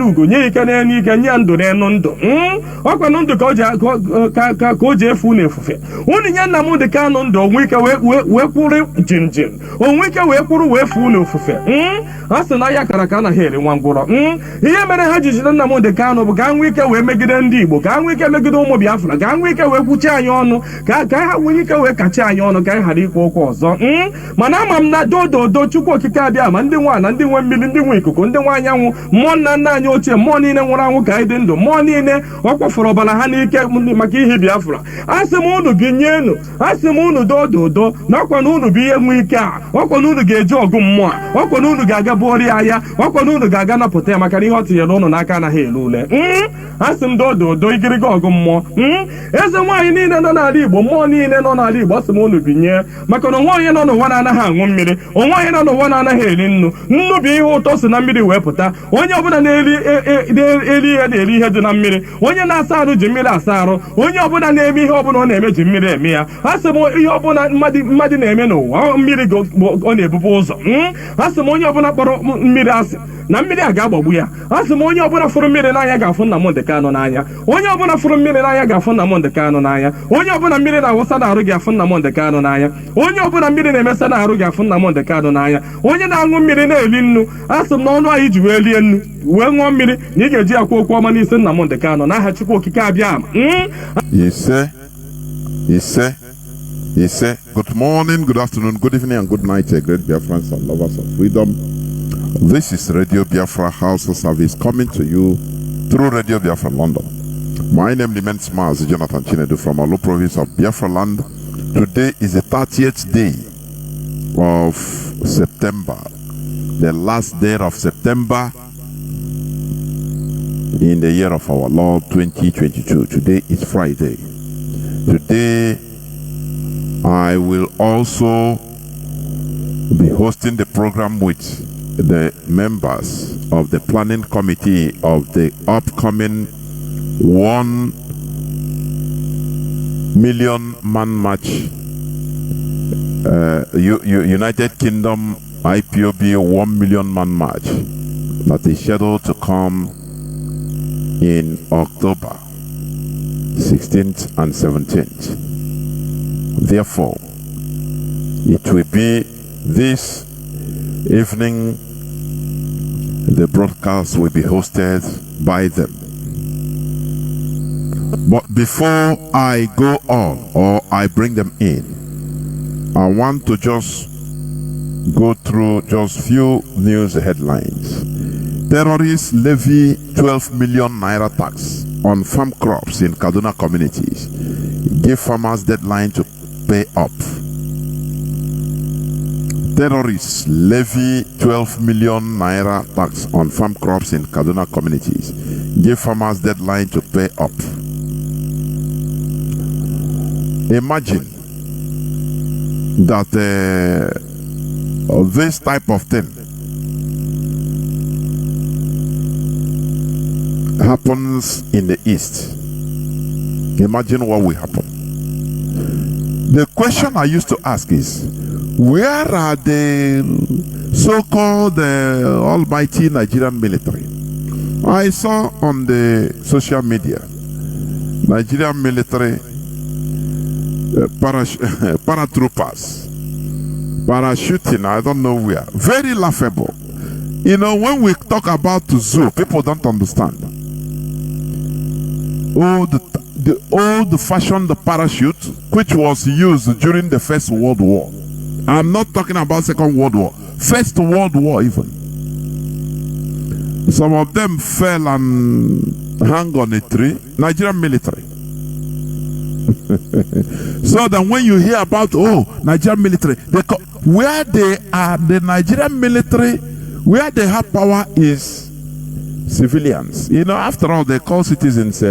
ugo nye ike n'enu ike nye ndụ n'enu ndụ ọkwanụ ndụ ka o ji efu n'efufe unu nye Nnamdị Kanụ ndụ onwe ike wee kwụrụ jinjin onwe ike wee kwụrụ wee fuo n'ofufe a sị na ya kara ka anaghị eri nwa ngwụrọ ihe mere ha ji jide Nnamdị Kanụ bụ ka nwee ike wee megide ndị Igbo ka nwee ike megide ụmụ Biafra ka nwee ike wee kwuchie anyị ọnụ ka ha nwee ike wee kachie anyị ọnụ ka anyị ghara ikwu okwu ọzọ mana ama m na dododo Chukwu okike abịa ma ndị nwa na ndị nwe mmiri ndị nwe ikuku ndị nwe anyanwụ mmụọ nna nna anyị ochie mmụọ niile nwụrụ anwụ ka anyị dị ndụ mmụọ niile ọ kwafọrọ ọbara ha n'ike maka ihe Biafra asị m unu gị nye enu asị m unu dododo na ọkwa na unu bụ ihe nwe ike a ọkwa na unu ga-eji ọgụ mmụọ ọkwa na unu ga-aga bụọrị ya ọkwa na unu ga-aga napụta ya maka na ihe ọ tinyere ụnụ n'aka anaghị ele ule asị m dododo igirigi ọgụ mmụọ eze nwaanyị niile nọ n'ala Igbo mmụọ niile nọ n'ala Igbo asị m unu binye maka na onwe onye nọ n'ụwa na-anaghị aṅụ mmiri onwe onye nọ n'ụwa na-anaghị eri nnu nnu bụ ihe ụtọ si na mmiri wee pụta onye ọbụla na-eri ihe na-eri ihe dị na mmiri onye na-asa arụ ji mmiri asa arụ onye ọbụla na-eme ihe ọbụla ọ na-eme ji mmiri eme ya asị m ihe ọbụla mmadụ na-eme n'ụwa mmiri ọ na-ebubu ụzọ asị m onye ọbụla kpọrọ mmiri asị na mmiri a ga-agbagbu ya asị m onye ọbụla fụrụ mmiri n'anya ga-afụ Nnamdị Kanụ n'anya onye ọbụla fụrụ mmiri n'anya ga-afụ Nnamdị Kanụ n'anya onye ọbụla mmiri na-awụsa n'arụ ga-afụ Nnamdị Kanụ n'anya onye ọbụla mmiri na-emesa n'arụ ga-afụ Nnamdị Kanụ n'anya onye na-aṅụ mmiri na-eli nnu asị m na ọnụ anyị ji wee lie nnu wee ṅụọ mmiri na ị ga-eji akwa okwu ọma n'isi Nnamdị Kanụ n'aha Chukwu okike abịa Ise. Good morning, good afternoon, good evening, and good night, great Biafrans and lovers of freedom. This is Radio Biafra House of Service coming to you through Radio Biafra London. My name remains Mazi Chinedu from Olu province of Biafra land. Today is the 30th day of September, the last day of September in the year of our Lord 2022. Today is Friday. Today I will also be hosting the program with the members of the planning committee of the upcoming 1 million man march, United Kingdom IPOB 1 million man march that is scheduled to come in October 16th and 17th. Therefore, it will be this evening the broadcast will be hosted by them. But before I go on or I bring them in, I want to just go through just few news headlines. Terrorists levy 12 million naira tax on farm crops in Kaduna communities. Give farmers deadline to pay up. Terrorists levy 12 million naira tax on farm crops in Kaduna communities. Give farmers deadline to pay up. Imagine that this type of thing happens in the East. Imagine what will happen. The question I used to ask is, where are the so-called almighty Nigerian military? I saw on the social media, Nigerian military paratroopers, parachuting, I don't know where. Very laughable. You know, when we talk about the zoo, people don't understand. Oh, the old-fashioned parachute, which was used during the First World War. I'm not talking about Second World War. First World War even. Some of them fell and hung on a tree. Nigerian military. So that when you hear about, oh, Nigerian military, where they are, the Nigerian military, where they have power is civilians. You know, after all, they call citizens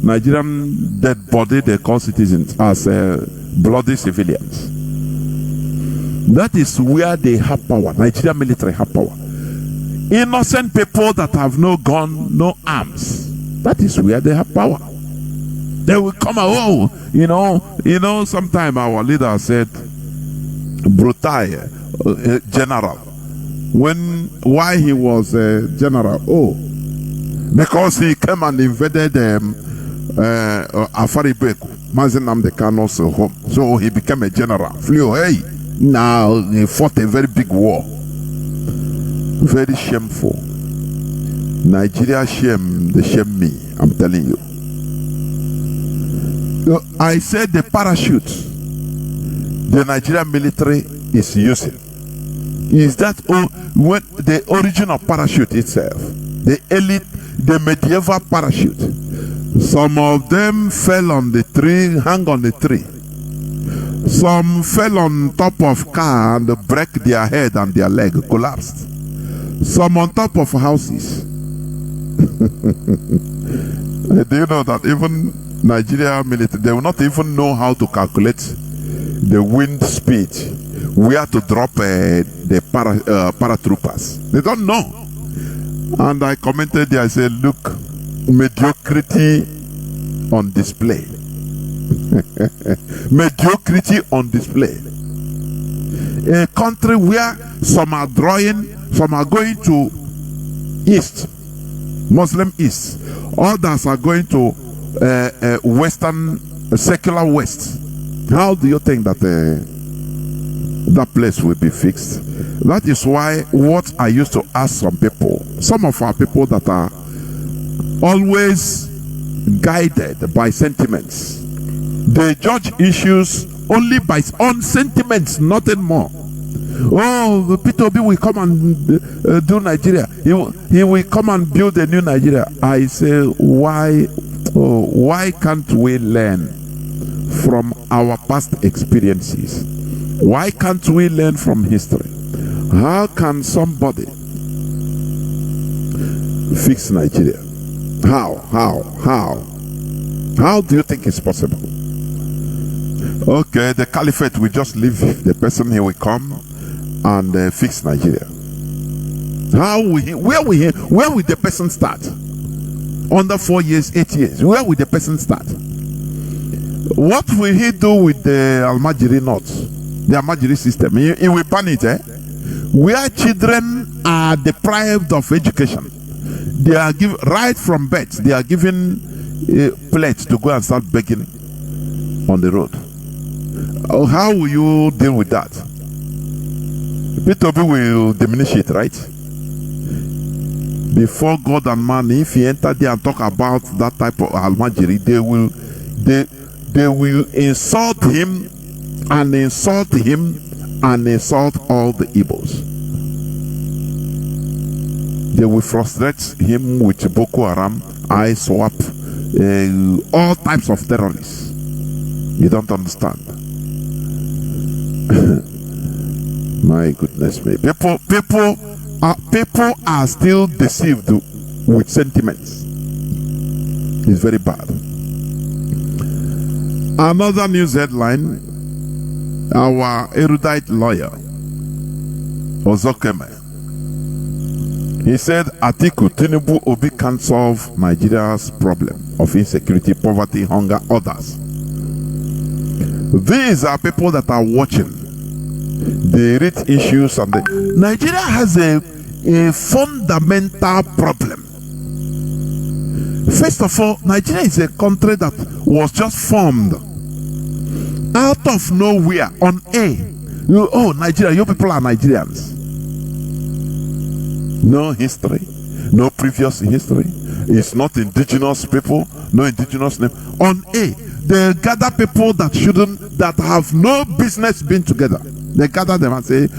Nigerian dead body, they call citizens as bloody civilians. That is where they have power. Nigerian military have power. Innocent people that have no gun, no arms. That is where they have power. They will come out. Oh, you know. Sometime our leader said, "Brutai, general." Why he was a general? Oh, because he came and invaded Afaribeku, Mazi Nnamdi Kanu's home. So he became a general. Flew, hey, now he fought a very big war. Very shameful. Nigeria shame, they shame me, I'm telling you. I said the parachute the Nigerian military is using is that when the origin of parachute itself, the elite, the medieval parachute. Some of them fell on the tree, hang on the tree. Some fell on top of car and break their head and their leg, collapsed. Some on top of houses. Do you know that even Nigeria military, they will not even know how to calculate the wind speed, where to drop the paratroopers. They don't know. And I commented there, I said, look, mediocrity on display. Mediocrity on display. A country where some are going to East, Muslim East, others are going to Western, secular West. How do you think that that place will be fixed? That is why what I used to ask some people, some of our people that are always guided by sentiments, they judge issues only by on sentiments, nothing more. Oh, the P2B will come and do Nigeria. He will come and build a new Nigeria. I say, why can't we learn from our past experiences? Why can't we learn from history? How can somebody fix Nigeria? How do you think it's possible? Okay, the caliphate will just leave the person, he will come and fix Nigeria. Where will the person start? Under 4 years, 8 years, where will the person start? What will he do with the Almajiri nuts, the Almajiri system? He will ban it, where children are deprived of education. They are given right from birth. They are given plates to go and start begging on the road. How will you deal with that? P2B will diminish it, right? Before God and man, if he enter there and talk about that type of Almajiri, they will insult him and insult all the Igbos. They will frustrate him with Boko Haram, ISWAP, all types of terrorists. You don't understand. My goodness me. People are still deceived with sentiments. It's very bad. Another news headline, our erudite lawyer, Ozokeme, he said, Atiku Tinubu Obi can't solve Nigeria's problem of insecurity, poverty, hunger, others. These are people that are watching. They read issues and Nigeria has a fundamental problem. First of all, Nigeria is a country that was just formed out of nowhere on Nigeria, you people are Nigerians. No history, no previous history. It's not indigenous people, no indigenous name. On they gather people that have no business being together. They gather them and say,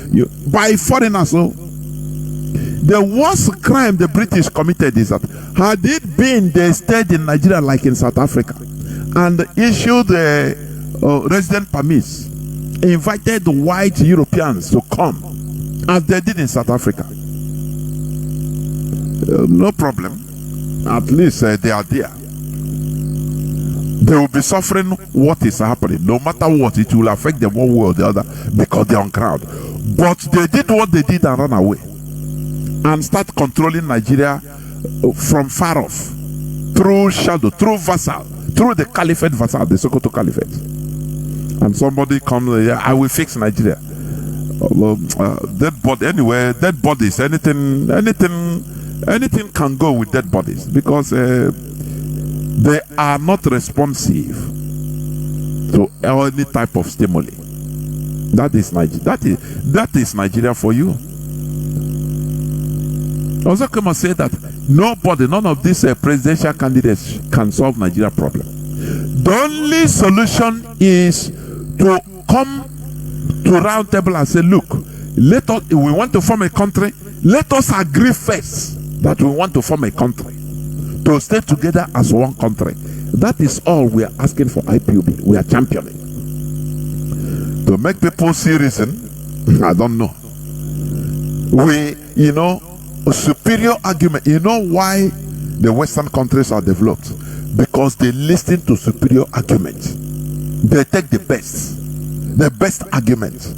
by foreigners. So the worst crime the British committed is that had it been they stayed in Nigeria like in South Africa and issued resident permits, invited white Europeans to come as they did in South Africa, no problem. At least they are there. They will be suffering what is happening. No matter what, it will affect them one way or the other because they are on crowd. But they did what they did and run away and start controlling Nigeria from far off, through shadow, through vassal, through the caliphate vassal, the Sokoto caliphate. And somebody comes, I will fix Nigeria. Dead bodies, anything Anything can go with dead bodies because they are not responsive to any type of stimuli. That is Nigeria. That is Nigeria for you. Also, come and say that none of these presidential candidates can solve Nigeria problem. The only solution is to come to round table and say, look, we want to form a country. Let us agree first that we want to form a country, to stay together as one country. That is all we are asking for IPOB. We are championing. To make people see reason, I don't know. A superior argument. You know why the Western countries are developed? Because they listen to superior argument. They take the best argument.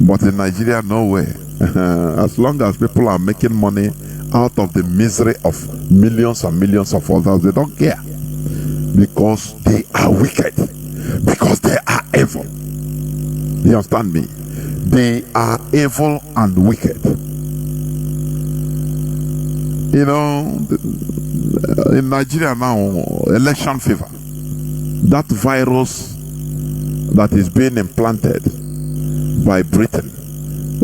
But in Nigeria, no way. As long as people are making money out of the misery of millions and millions of others, they don't care. Because they are wicked. Because they are evil. You understand me? They are evil and wicked. In Nigeria now, election fever, that virus that is being implanted by Britain.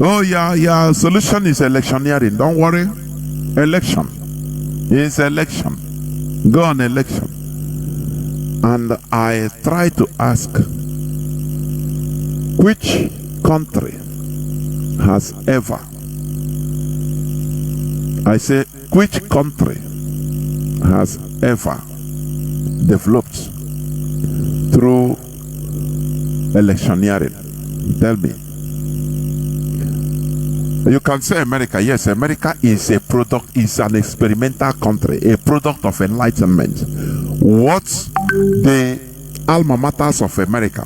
Oh yeah, solution is electioneering. Don't worry. Election is election. Go on election. And I try to ask, which country has ever, I say, which country has ever developed through electioneering? Tell me. You can say America. Yes, America is a product, is an experimental country, a product of enlightenment. What the alma maters of America,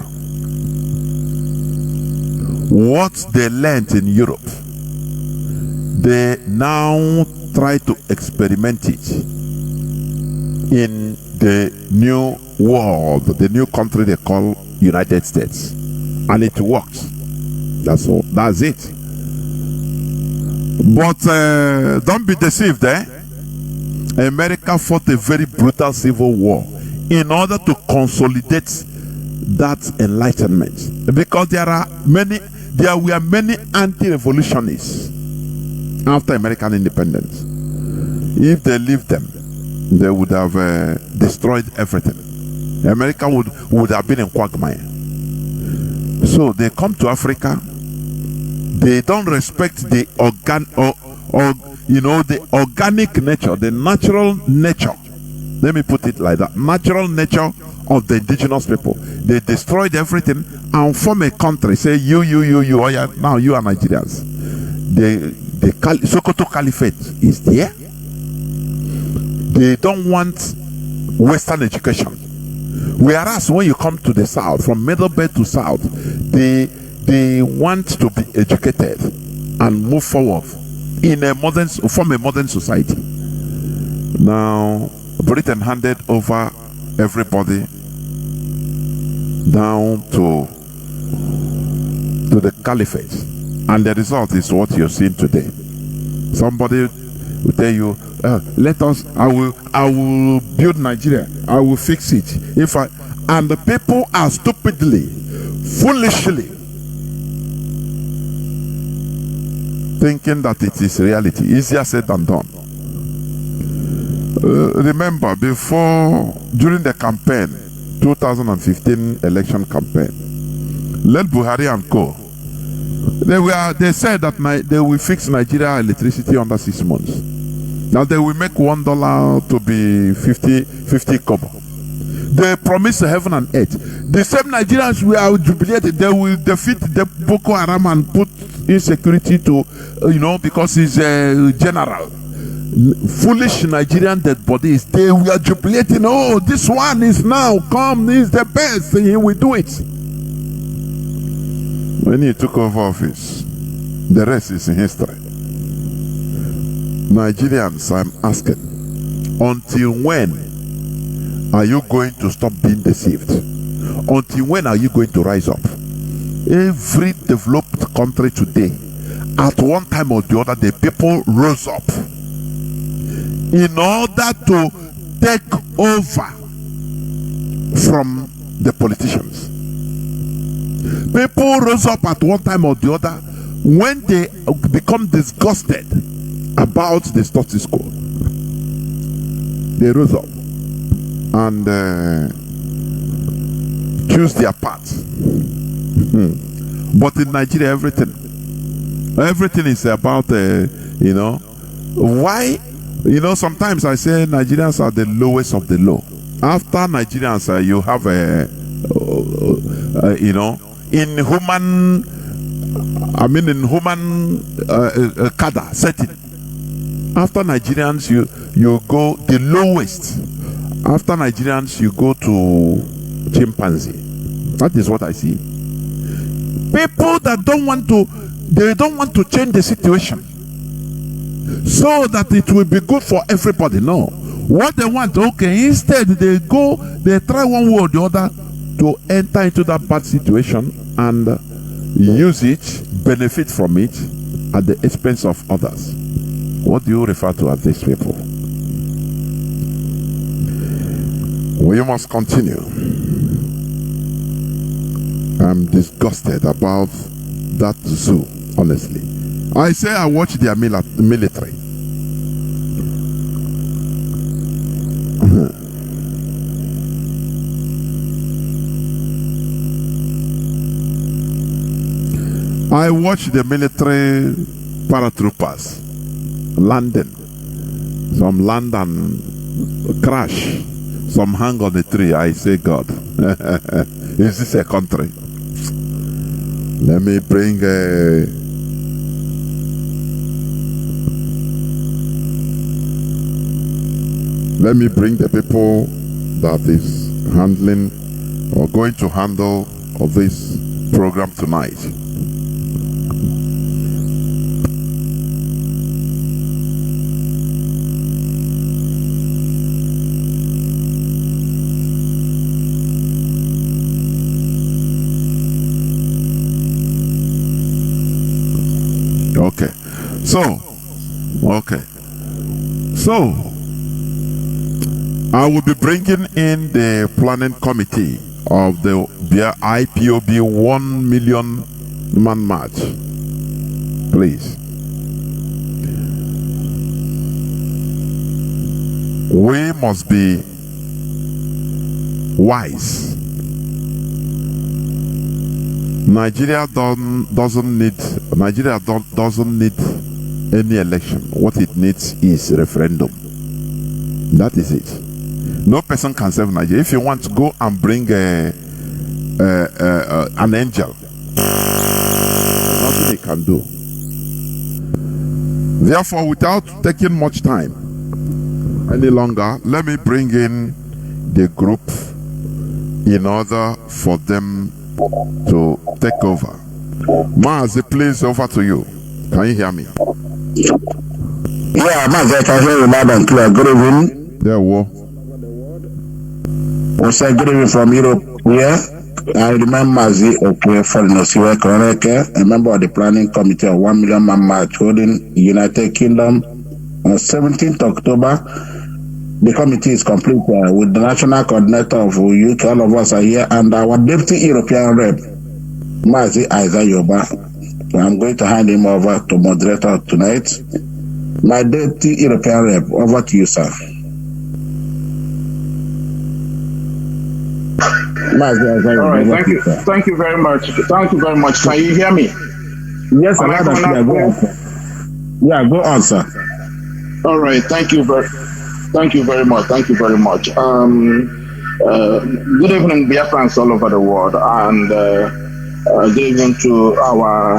what they learned in Europe, they now try to experiment it in the new world, the new country they call United States, and it works. That's all. That's it. But don't be deceived, America fought a very brutal civil war in order to consolidate that enlightenment, because there were many anti-revolutionists after American independence. If they leave them, they would have destroyed everything. America would have been in quagmire. So they come to Africa. They don't respect the the organic nature, the natural nature. Let me put it like that: natural nature of the indigenous people. They destroyed everything and form a country. Say you. Oh yeah, now you are Nigerians. The Sokoto Caliphate is there. They don't want Western education. Whereas when you come to the South, from Middle Belt to South, they want to be educated and move forward form a modern society. Now, Britain handed over everybody down to the caliphate, and the result is what you're seeing today. Somebody will tell you, I will build Nigeria, I will fix it. And the people are stupidly, foolishly thinking that it is reality. Easier said than done. Remember, during the campaign, 2015 election campaign, Led Buhari and co, they said that they will fix Nigeria electricity under 6 months. Now they will make $1 to be 50 kobo. They promise heaven and earth. The same Nigerians will jubilate. They will defeat the Boko Haram and put insecurity to, because he's a general. Foolish Nigerian dead bodies. They were jubilating. Oh, this one is now come. He's the best. He will do it. When he took over office, the rest is in history. Nigerians, I'm asking, until when are you going to stop being deceived? Until when are you going to rise up? Every developed country today, at one time or the other, the people rose up in order to take over from the politicians. People rose up at one time or the other when they become disgusted about the status quo. They rose up and choose their path. But in Nigeria, everything is about, why? Sometimes I say Nigerians are the lowest of the low. After Nigerians, you have in human cadre setting. After Nigerians, you go the lowest. After Nigerians, you go to chimpanzee. That is what I see. People that don't want to change the situation so that it will be good for everybody. No. What they want, okay, instead they try one way or the other to enter into that bad situation and use it, benefit from it at the expense of others. What do you refer to as these people? We must continue. I'm disgusted about that zoo, honestly. I say I watch their military. I watch the military paratroopers landing. Some land and crash. Some hang on the tree. I say, God, is this a country? Let me bring the people that is handling or going to handle of this program tonight. So I will be bringing in the planning committee of the IPOB 1 million man march. Please. We must be wise. Nigeria doesn't need any election. What it needs is referendum. That is it. No person can save Nigeria. If you want to go and bring an angel, nothing he can do. Therefore, without taking much time any longer, let me bring in the group in order for them to take over. Mazi, please, over to you. Can you hear me? Yeah, Mazi, I can hear you loud and clear. Good evening. There we go. We say good evening from Europe. Yeah, I remember Mazi Foreigners, a member of the planning committee of 1 million man march holding United Kingdom on 17th October. The committee is complete with the national coordinator of UK. All of us are here, and our deputy European rep, Mazi Yoba. I'm going to hand him over to moderator tonight. My deputy European rep, over to you, sir. Mazi Yoba. All right, thank you. Thank you very much. Thank you very much. Can you hear me? Yes, sir. Go on, sir. Yeah, go on, sir. All right, thank you very much. Thank you very much. Good evening, Biafrans all over the world, and good evening to our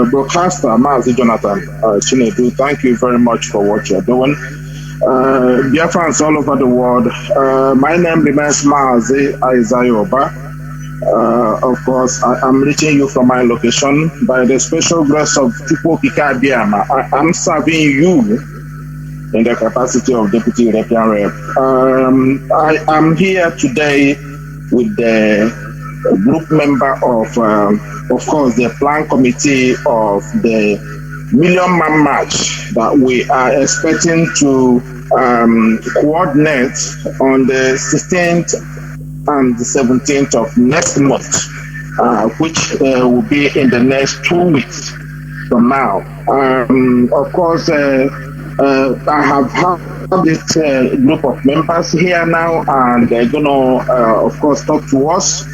broadcaster, Mazi Jonathan Chinedu. Thank you very much for what you're doing. Biafrans all over the world. My name remains Mazi Yoba. Of course, I'm reaching you from my location. By the special grace of Chukwu Okike Abiyama, I'm serving you in the capacity of Deputy European Rep. I am here today with the group member of course, the plan committee of the million man march that we are expecting to coordinate on the 16th and the 17th of next month, which will be in the next 2 weeks from now. Of course, I have had this group of members here now, and they're going to, of course, talk to us.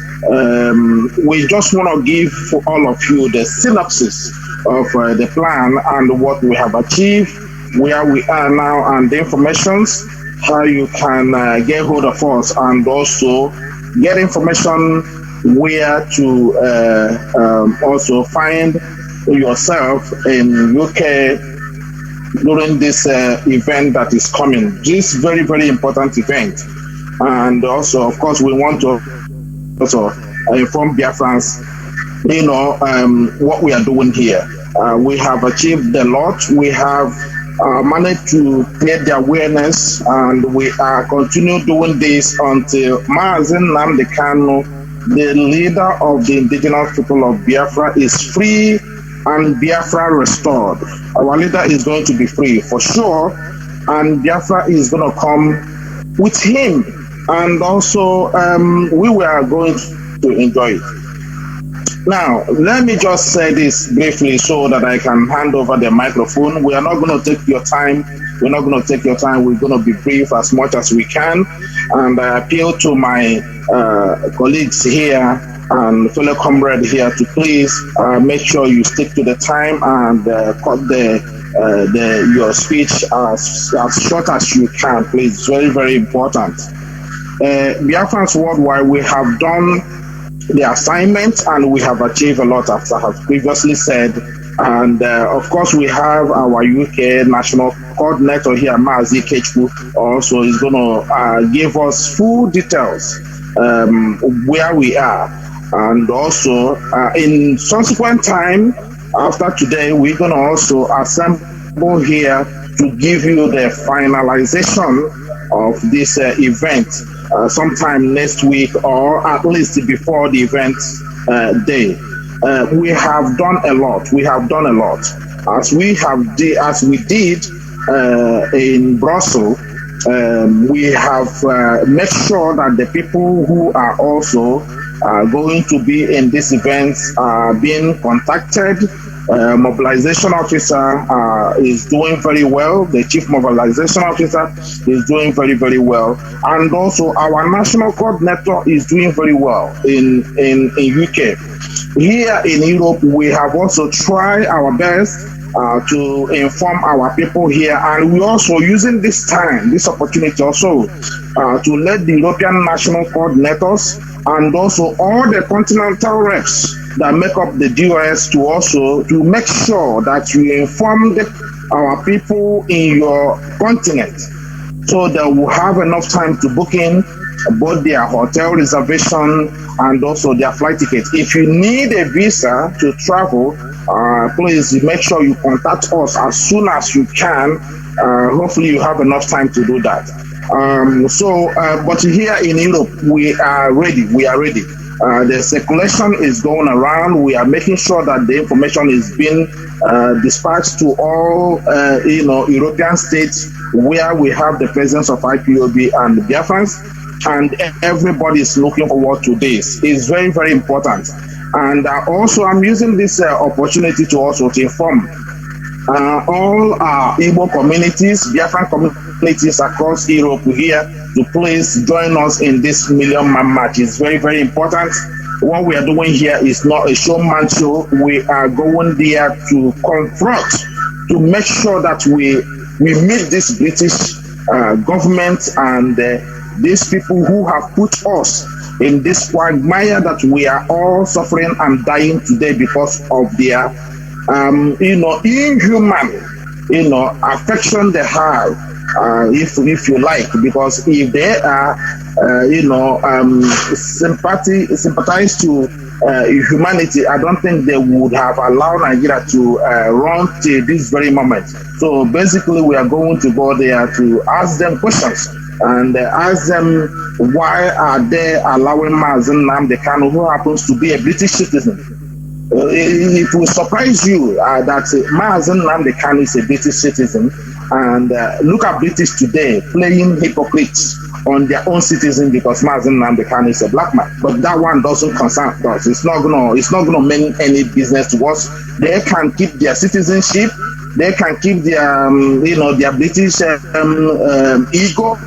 We just want to give all of you the synopsis of the plan and what we have achieved, where we are now, and the informations, how you can get hold of us, and also get information where to also find yourself in UK during this event that is coming. This very, very important event. And also, of course, we want to also inform Biafrans, what we are doing here. We have achieved a lot. We have managed to create the awareness, and we are continue doing this until Mazi Nnamdi Kanu, the leader of the indigenous people of Biafra, is free and Biafra restored. Our leader is going to be free for sure, and Biafra is going to come with him, and also we were going to enjoy it. Now, let me just say this briefly so that I can hand over the microphone. We are not going to take your time. We're not going to take your time. We're going to be brief as much as we can. And I appeal to my colleagues here and fellow comrades here to please make sure you stick to the time and cut your speech as short as you can, please. It's very, very important. Biafrans worldwide, we have done the assignment and we have achieved a lot, as I have previously said. And of course, we have our UK national coordinator here, Mazi Kechku, also is going to give us full details where we are. And also, in subsequent time, after today, we're going to also assemble here to give you the finalization of this event sometime next week, or at least before the event day. We have done a lot. We have done a lot. As we did in Brussels, we have made sure that the people who are also going to be in this event are being contacted. Mobilization officer is doing very well. The chief mobilization officer is doing very, very well. And also our national coordinator is doing very well in UK. Here in Europe, we have also tried our best to inform our people here, and we're also using this time, this opportunity also to let the European national coordinators and also all the continental reps that make up the DOS to also to make sure that you inform our people in your continent, so that we'll have enough time to book in both their hotel reservation and also their flight tickets. If you need a visa to travel, please make sure you contact us as soon as you can. Hopefully you have enough time to do that. But here in Europe, we are ready. We are ready. The circulation is going around. We are making sure that the information is being dispatched to all European states where we have the presence of IPOB and Biafrans, and everybody is looking forward to this. It's very, very important. And also, I'm using this opportunity to also to inform all our Igbo communities, Biafran communities across Europe here, to please join us in this Million Man March. It's very, very important. What we are doing here is not a showman show. We are going there to confront, to make sure that we meet this British government and these people who have put us in this quagmire that we are all suffering and dying today because of their inhuman affection they have, if you like, because if they are sympathize to humanity, I don't think they would have allowed Nigeria to run till this very moment. So basically, we are going to go there to ask them questions and ask them why are they allowing Mazi Nnamdi Kanu, who happens to be a British citizen, It will surprise you that Mazi Nnamdi Kanu is a British citizen, and look at British today playing hypocrites on their own citizen because Mazi Nnamdi Kanu is a black man. But that one doesn't concern us. It's not gonna mean any business to us. They can keep their citizenship. They can keep their, their British ego.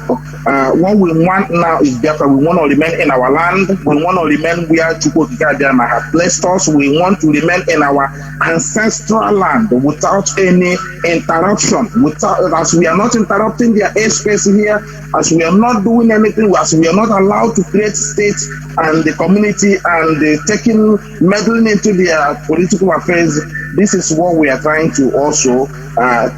What we want now is Biafra. We want to remain in our land. We want to remain where Chukwuka have placed us. We want to remain in our ancestral land without any interruption. As we are not interrupting their airspace here, as we are not doing anything, as we are not allowed to create states and the community and meddling into their political affairs. This is what we are trying to also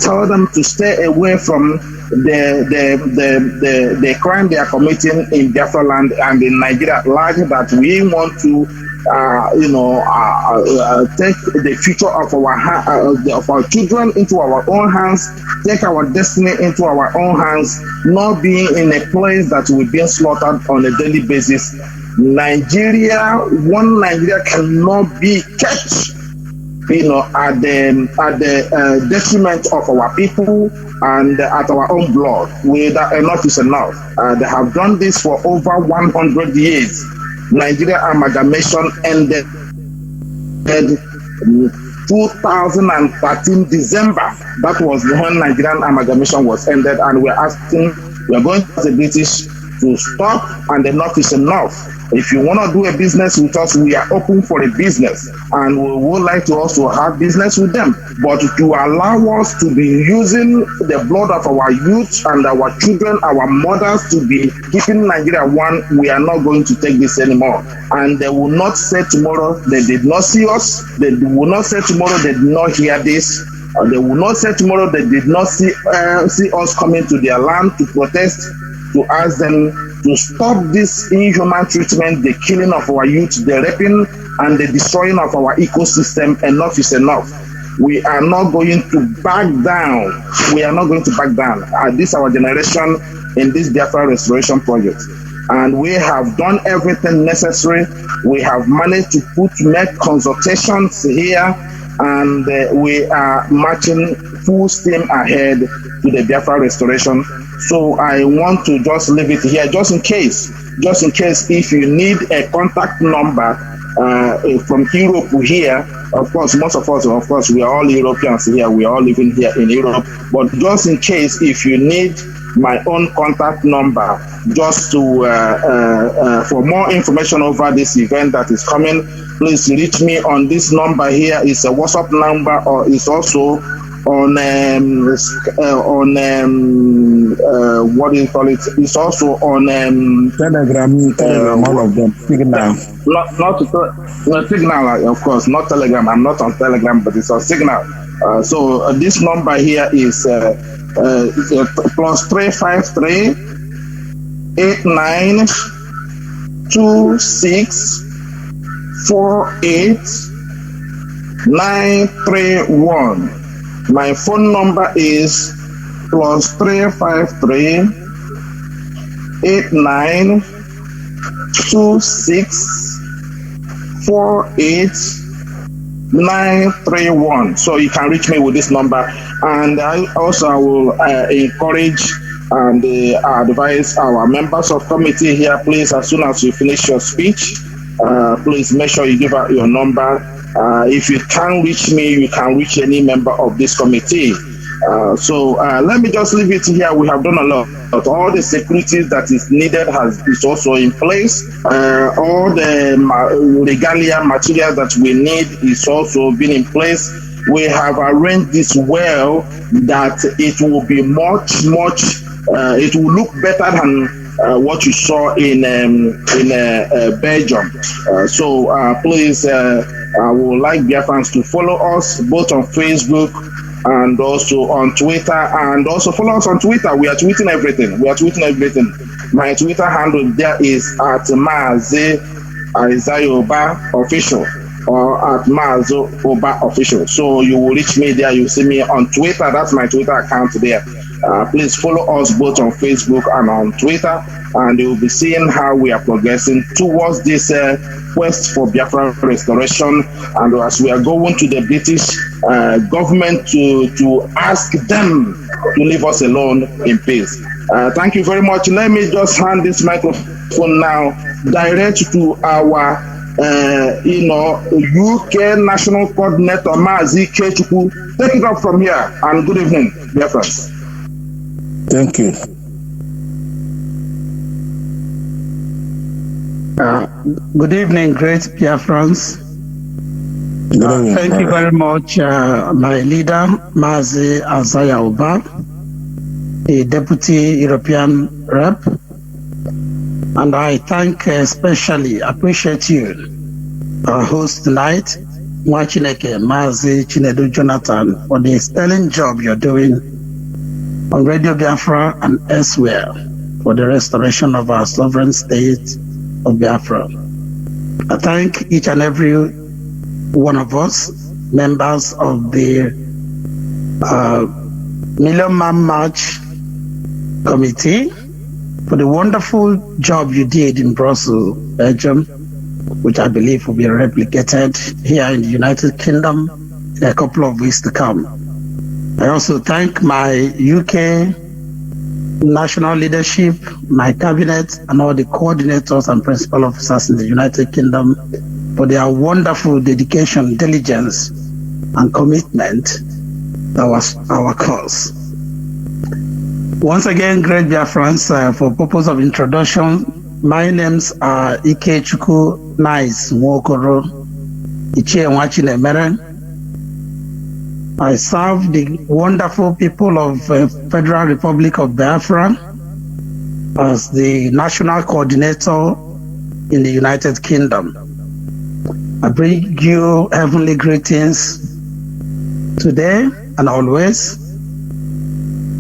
tell them to stay away from the crime they are committing in Biafra land and in Nigeria at large, that we want to take the future of our children into our own hands, take our destiny into our own hands, not being in a place that we're being slaughtered on a daily basis. One Nigeria cannot be kept at the detriment of our people and at our own blood. Enough is enough. They have done this for over 100 years. Nigeria amalgamation ended 2013 December. That was when Nigerian amalgamation was ended, and we are going to the British to stop, and enough is enough. If you want to do a business with us, we are open for a business, and we would like to also have business with them. But to allow us to be using the blood of our youth and our children, our mothers, to be keeping Nigeria one, we are not going to take this anymore. And they will not say tomorrow they did not see us. They will not say tomorrow they did not hear this. They will not say tomorrow they did not see us coming to their land to protest, to ask them to stop this inhuman treatment, the killing of our youth, the raping and the destroying of our ecosystem. Enough is enough. We are not going to back down. We are not going to back down. This is our generation in this Biafra restoration project. And we have done everything necessary. We have managed to make consultations here, and we are marching full steam ahead to the Biafra restoration. So I want to just leave it here, just in case if you need a contact number from Europe here. Of course, most of us, we are all Europeans here. We are all living here in Europe. But just in case, if you need my own contact number, just to for more information over this event that is coming, please reach me on this number here. It's a WhatsApp number, or it's also on what do you call it? It's also on Telegram, all of them. Signal. Not Signal, of course, not Telegram. I'm not on Telegram, but it's on Signal. So this number here is +353 89 26 48 931. My phone number is +353 89 26 48 931. So you can reach me with this number, and I will encourage and advise our members of committee here. Please, as soon as you finish your speech, please make sure you give out your number. If you can't reach me, you can reach any member of this committee. So let me just leave it here. We have done a lot. All the security that is needed is also in place. All the regalia material that we need is also been in place. We have arranged this well that it will be much, it will look better than what you saw in Belgium. So please, I would like Biafrans to follow us both on Facebook and also on Twitter, and also follow us on Twitter. We are tweeting everything. My Twitter handle there is at Mazi Oba Official, or at Mazi Oba Official. So you will reach me there. You see me on Twitter. That's my Twitter account there. Please follow us both on Facebook and on Twitter, and you'll be seeing how we are progressing towards this quest for Biafra restoration. And as we are going to the British government to ask them to leave us alone in peace. Thank you very much. Let me just hand this microphone now direct to our UK National Coordinator Mazi Kechukwu. Take it up from here, and good evening, dear friends. Thank you. Good evening, great Biafrans. Thank you very much, my leader, Mazi Azaya Oba, the Deputy European Rep. And I especially appreciate you, our host tonight, Mwachineke, Mazi, Chinedu, Jonathan, for the sterling job you're doing on Radio Biafra and elsewhere for the restoration of our sovereign state of Biafra. I thank each and every one of us, members of the Million Man March Committee, for the wonderful job you did in Brussels, Belgium, which I believe will be replicated here in the United Kingdom in a couple of weeks to come. I also thank my UK national leadership, my cabinet, and all the coordinators and principal officers in the United Kingdom for their wonderful dedication, diligence, and commitment to our cause. Once again, great Biafrans, for purpose of introduction, my names are Ikechukwu Nice Nwokoro Ichie Nwachinemere. I serve the wonderful people of Federal Republic of Biafra as the national coordinator in the United Kingdom. I bring you heavenly greetings today and always,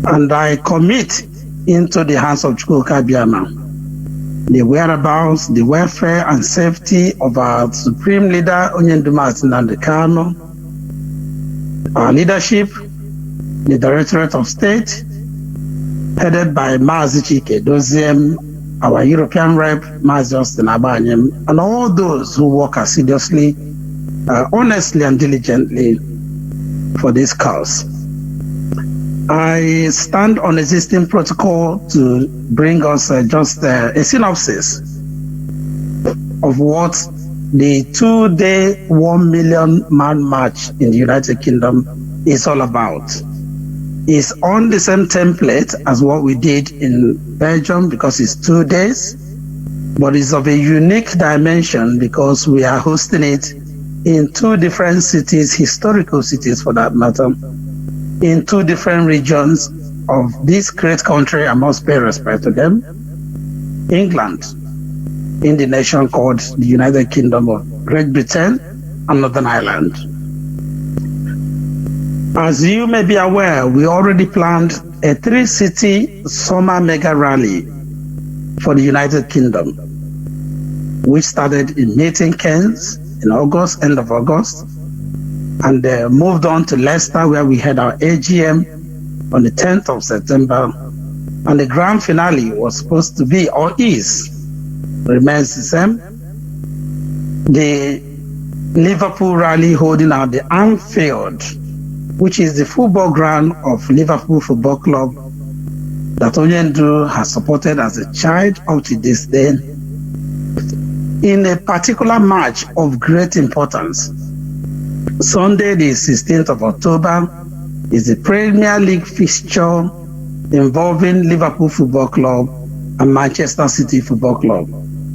and I commit into the hands of Chukwuka Biama the whereabouts, the welfare and safety of our Supreme Leader Onyenduma Nnamdi Kanu, our leadership, the Directorate of State, headed by Mazi Chike Doziem, our European Rep, Mazi Austin Abanyem, and all those who work assiduously, honestly and diligently for this cause. I stand on existing protocol to bring us just a synopsis of what the 2-day 1 million man march in the United Kingdom is all about. It's on the same template as what we did in Belgium because it's 2 days, but it's of a unique dimension because we are hosting it in 2 different cities, historical cities for that matter, in 2 different regions of this great country. I must pay respect to them. England, in the nation called the United Kingdom of Great Britain and Northern Ireland. As you may be aware, we already planned a 3-city summer mega rally for the United Kingdom, which started in Milton Keynes in August, end of August, and moved on to Leicester, where we had our AGM on the 10th of September. And the grand finale was supposed to be, or is, remains the same, the Liverpool rally holding at the Anfield, which is the football ground of Liverpool Football Club that Onyendu has supported as a child up to this day, in a particular match of great importance. Sunday, the 16th of October, is the Premier League fixture involving Liverpool Football Club and Manchester City Football Club,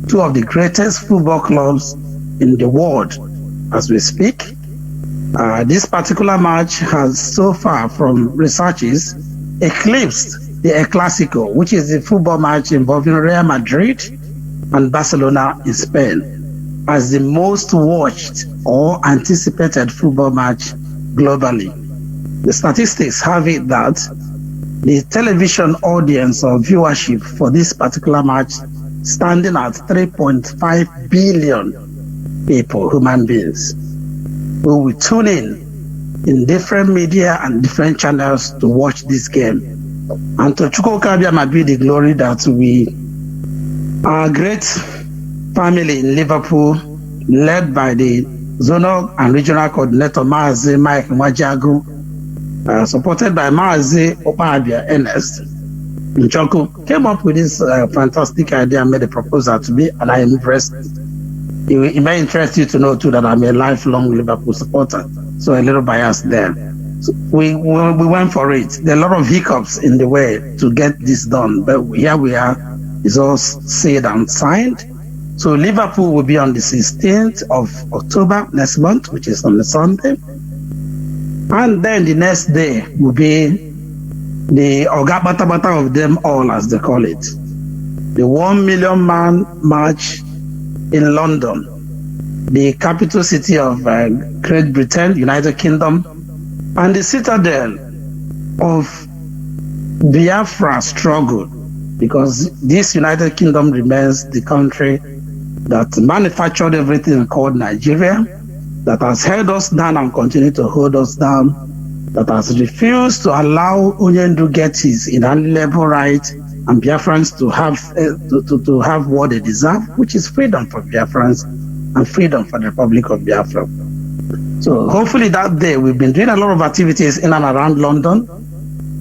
2 of the greatest football clubs in the world as we speak. This particular match has so far, from researches, eclipsed the El Clasico, which is the football match involving Real Madrid and Barcelona in Spain, as the most watched or anticipated football match globally. The statistics have it that the television audience or viewership for this particular match standing at 3.5 billion people, human beings, who will tune in different media and different channels to watch this game. And to Chukwukabia might be the glory that our great family in Liverpool, led by the zonal and regional coordinator Mazi Mike Mwajagu, supported by Mazi Opabia Ernest Njoku, came up with this fantastic idea and made a proposal to me, and I am impressed. It may interest you to know too that I'm a lifelong Liverpool supporter, so a little biased there. So we went for it. There are a lot of hiccups in the way to get this done, but here we are. It's all said and signed. So Liverpool will be on the 16th of October next month, which is on the Sunday. And then the next day will be the Oga Bata Bata of them all, as they call it. The 1 million man march in London, the capital city of Great Britain, United Kingdom, and the citadel of Biafra struggle, because this United Kingdom remains the country that manufactured everything called Nigeria, that has held us down and continue to hold us down, that has refused to allow Onyendu get his inalienable right and Biafrans to have what they deserve, which is freedom for Biafrans and freedom for the Republic of Biafra. So hopefully that day, we've been doing a lot of activities in and around London,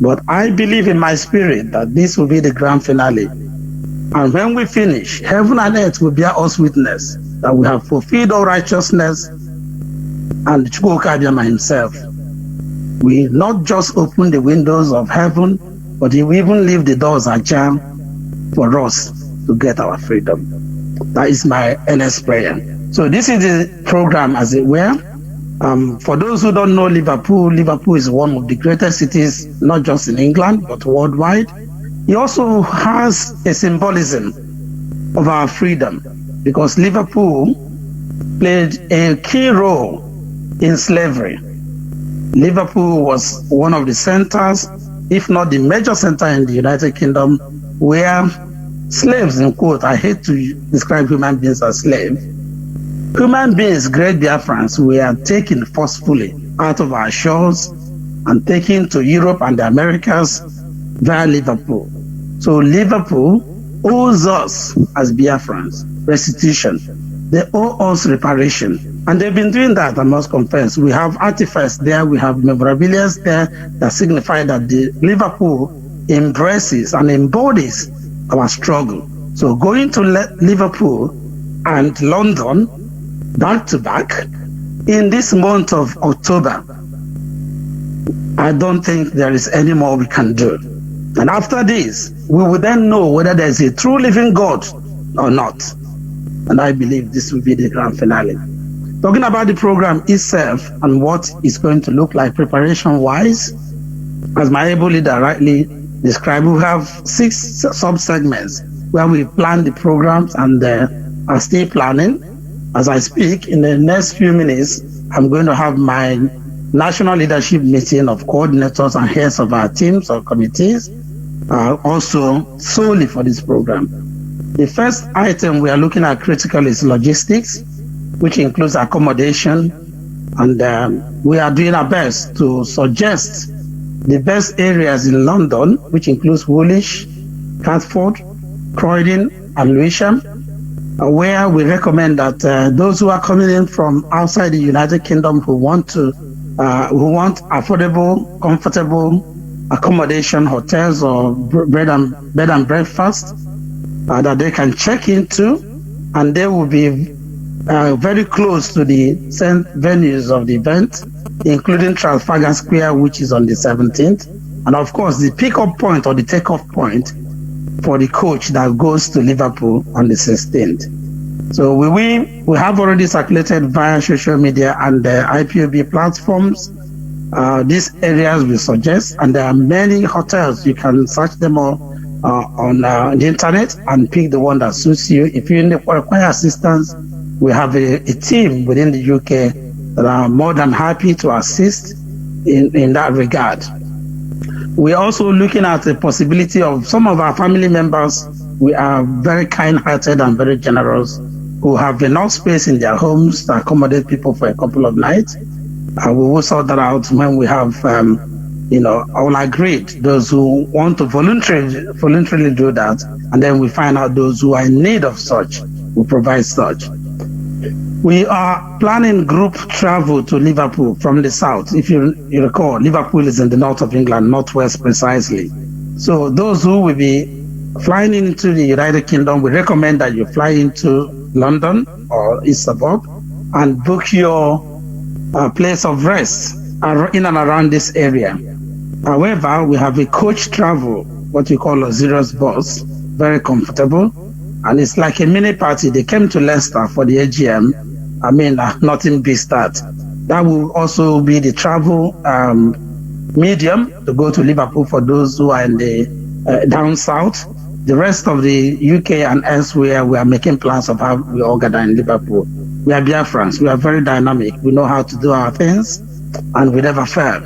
but I believe in my spirit that this will be the grand finale. And when we finish, heaven and earth will bear us witness that we have fulfilled all righteousness, and Chukwukabia himself will not just open the windows of heaven, but he will even leave the doors ajar for us to get our freedom. That is my earnest prayer. So this is the program, as it were. For those who don't know Liverpool, Liverpool is one of the greatest cities, not just in England, but worldwide. It also has a symbolism of our freedom, because Liverpool played a key role in slavery. Liverpool was one of the centers, if not the major center in the United Kingdom, where slaves, in quote, I hate to describe human beings as slaves, human beings, great Biafrans, were taken forcefully out of our shores and taken to Europe and the Americas via Liverpool. So Liverpool owes us as Biafrans restitution. They owe us reparation. And they've been doing that, I must confess. We have artifacts there, we have memorabilia there that signify that the Liverpool embraces and embodies our struggle. So going to Liverpool and London back to back in this month of October, I don't think there is any more we can do. And after this, we will then know whether there's a true living God or not. And I believe this will be the grand finale. Talking about the program itself and what it's going to look like preparation-wise, as my able leader rightly described, we have 6 sub-segments where we plan the programs and are still planning. As I speak, in the next few minutes, I'm going to have my national leadership meeting of coordinators and heads of our teams or committees, also solely for this program. The first item we are looking at critical is logistics, which includes accommodation, and we are doing our best to suggest the best areas in London, which includes Woolwich, Catford, Croydon, and Lewisham, where we recommend that those who are coming in from outside the United Kingdom who want affordable, comfortable accommodation, hotels or bed and breakfast that they can check into, and they will be very close to the venues of the event, including Trafalgar Square, which is on the 17th, and of course the pick-up point or the take-off point for the coach that goes to Liverpool on the 16th. So we have already circulated via social media and the IPOB platforms these areas we suggest, and there are many hotels. You can search them all on the internet and pick the one that suits you. If you require assistance, we have a team within the UK that are more than happy to assist in that regard. We're also looking at the possibility of some of our family members. We are very kind-hearted and very generous, who have enough space in their homes to accommodate people for a couple of nights. We will sort that out when we have I will agree those who want to voluntarily do that, and then we find out those who are in need of such, we provide such. We are planning group travel to Liverpool from the south. If you recall, Liverpool is in the north of England, northwest precisely. So those who will be flying into the United Kingdom, we recommend that you fly into London or East Suburb and book your place of rest in and around this area. However, we have a coach travel, what we call a Xerox bus, very comfortable, and it's like a mini party. They came to Leicester for the AGM. Nothing beats that. That will also be the travel medium to go to Liverpool for those who are in the down south. The rest of the UK and elsewhere, we are making plans of how we all gather in Liverpool. We are Biafrans. We are very dynamic. We know how to do our things, and we never fail.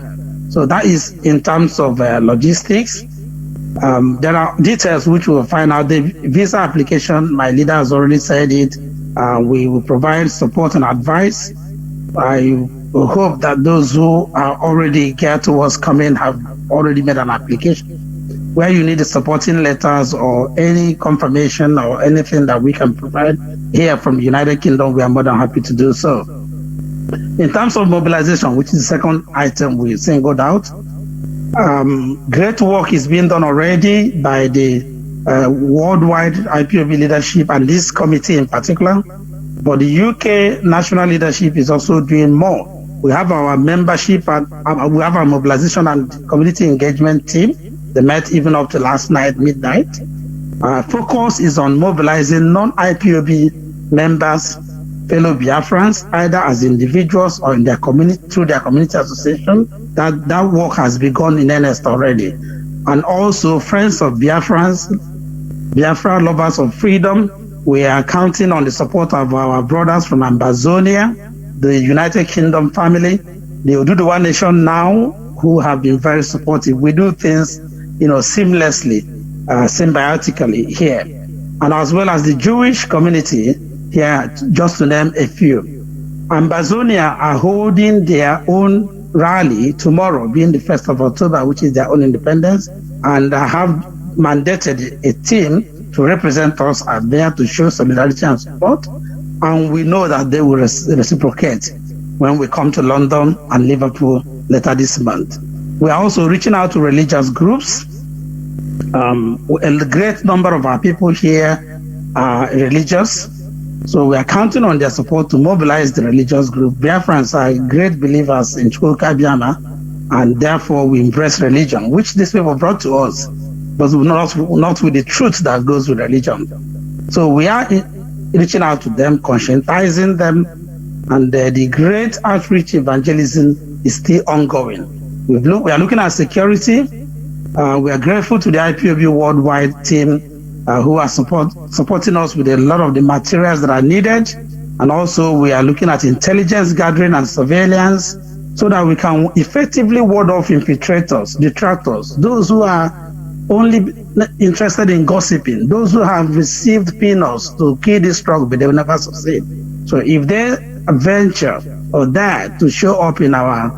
So that is in terms of logistics. There are details which we will find out. The visa application, my leader has already said it. We will provide support and advice. I hope that those who are already geared towards coming have already made an application. Where you need the supporting letters or any confirmation or anything that we can provide here from the United Kingdom, we are more than happy to do so. In terms of mobilization, which is the second item we singled out, great work is being done already by the worldwide IPOB leadership and this committee in particular. But the UK national leadership is also doing more. We have our membership and we have our mobilization and community engagement team. They met even up to last night, midnight. Our focus is on mobilizing non-IPOB members, fellow Biafrans, either as individuals or in their community through their community association. That work has begun in earnest already. And also friends of Biafrans, Biafra lovers of freedom. We are counting on the support of our brothers from Ambazonia, the United Kingdom family, the Oduduwa Nation now, who have been very supportive. We do things, seamlessly, symbiotically here. And as well as the Jewish community here, just to name a few. Ambazonia are holding their own rally tomorrow, being the 1st of October, which is their own independence, and have mandated a team to represent us are there to show solidarity and support, and we know that they will reciprocate when we come to London and Liverpool later this month. We are also reaching out to religious groups. A great number of our people here are religious, so we are counting on their support to mobilize the religious group. Biafrans are great believers in Chukwuka, and therefore we embrace religion, which these people brought to us, but not with the truth that goes with religion. So we are reaching out to them, conscientizing them, and the great outreach evangelism is still ongoing. We are looking at security. We are grateful to the IPOB worldwide team who are supporting us with a lot of the materials that are needed. And also we are looking at intelligence gathering and surveillance so that we can effectively ward off infiltrators, detractors, those who are only interested in gossiping, those who have received peanuts to kill this struggle, but they will never succeed. So if they venture or dare to show up in our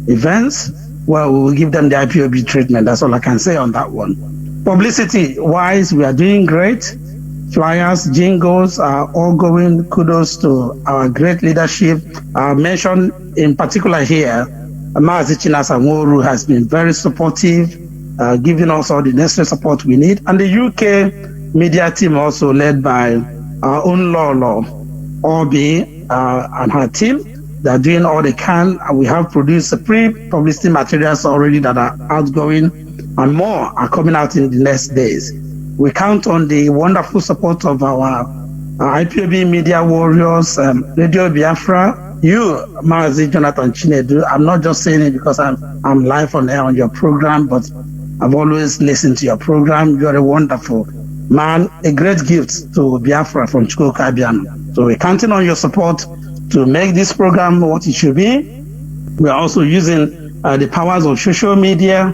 events, well, we will give them the IPOB treatment. That's all I can say on that one. Publicity-wise, we are doing great. Flyers, jingles are all going. Kudos to our great leadership. I mentioned in particular here, Mazi Chinedu has been very supportive, giving us all the necessary support we need. And the UK media team also led by our own Lolo Obi and her team. They're doing all they can. And we have produced pre-publicity materials already that are outgoing, and more are coming out in the next days. We count on the wonderful support of our IPOB media warriors, Radio Biafra, you, Mazi Jonathan Chinedu. I'm not just saying it because I'm live on air on your program, but I've always listened to your program. You're a wonderful man, a great gift to Biafra from Chukwuka. So we're counting on your support to make this program what it should be. We are also using the powers of social media,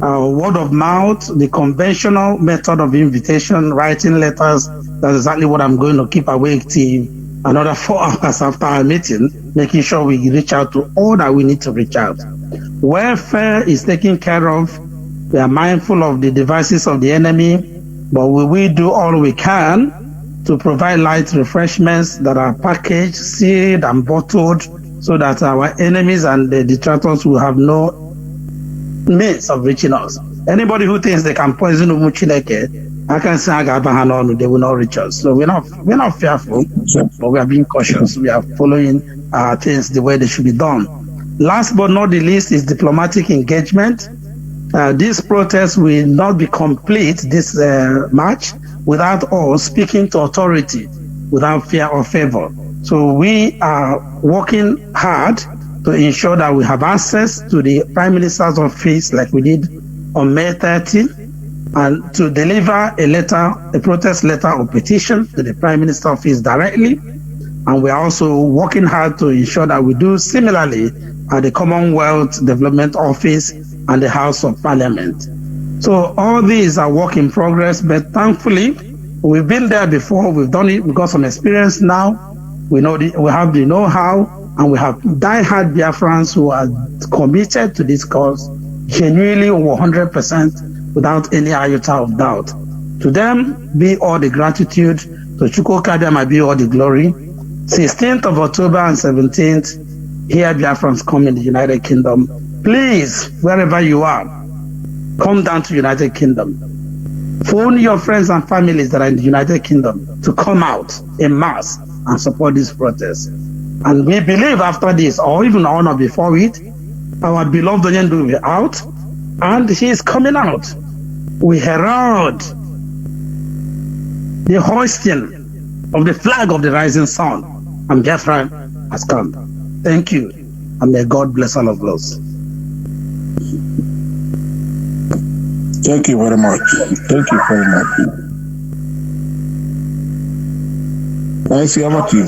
word of mouth, the conventional method of invitation, writing letters. That's exactly what I'm going to keep awake till another 4 hours after our meeting, making sure we reach out to all that we need to reach out. Welfare is taken care of. We are mindful of the devices of the enemy, but we will do all we can to provide light refreshments that are packaged, sealed, and bottled so that our enemies and the detractors will have no means of reaching us. Anybody who thinks they can poison Umu Chineke, I can say they will not reach us. So we're not fearful, but we are being cautious. We are following things the way they should be done. Last but not the least is diplomatic engagement. This protest will not be complete this March without us speaking to authority without fear or favor. So we are working hard to ensure that we have access to the Prime Minister's office like we did on May 30, and to deliver a protest letter or petition to the Prime Minister's office directly. And we are also working hard to ensure that we do similarly at the Commonwealth Development Office and the House of Parliament. So all these are work in progress, but thankfully, we've been there before, we've done it, we've got some experience now, we have the know-how, and we have die-hard Biafrans who are committed to this cause, genuinely over 100%, without any iota of doubt. To them, be all the gratitude, to Chukwu Kadiama be all the glory. 16th of October and 17th, here Biafrans come in the United Kingdom. Please, wherever you are, come down to United Kingdom. Phone your friends and families that are in the United Kingdom to come out en masse and support this protest. And we believe after this, or even on or before it, our beloved Onyendu will be out, and he is coming out. We herald the hoisting of the flag of the rising sun, and Biafra has come. Thank you, and may God bless all of us. Thank you very much. Thank you very much. I see about you.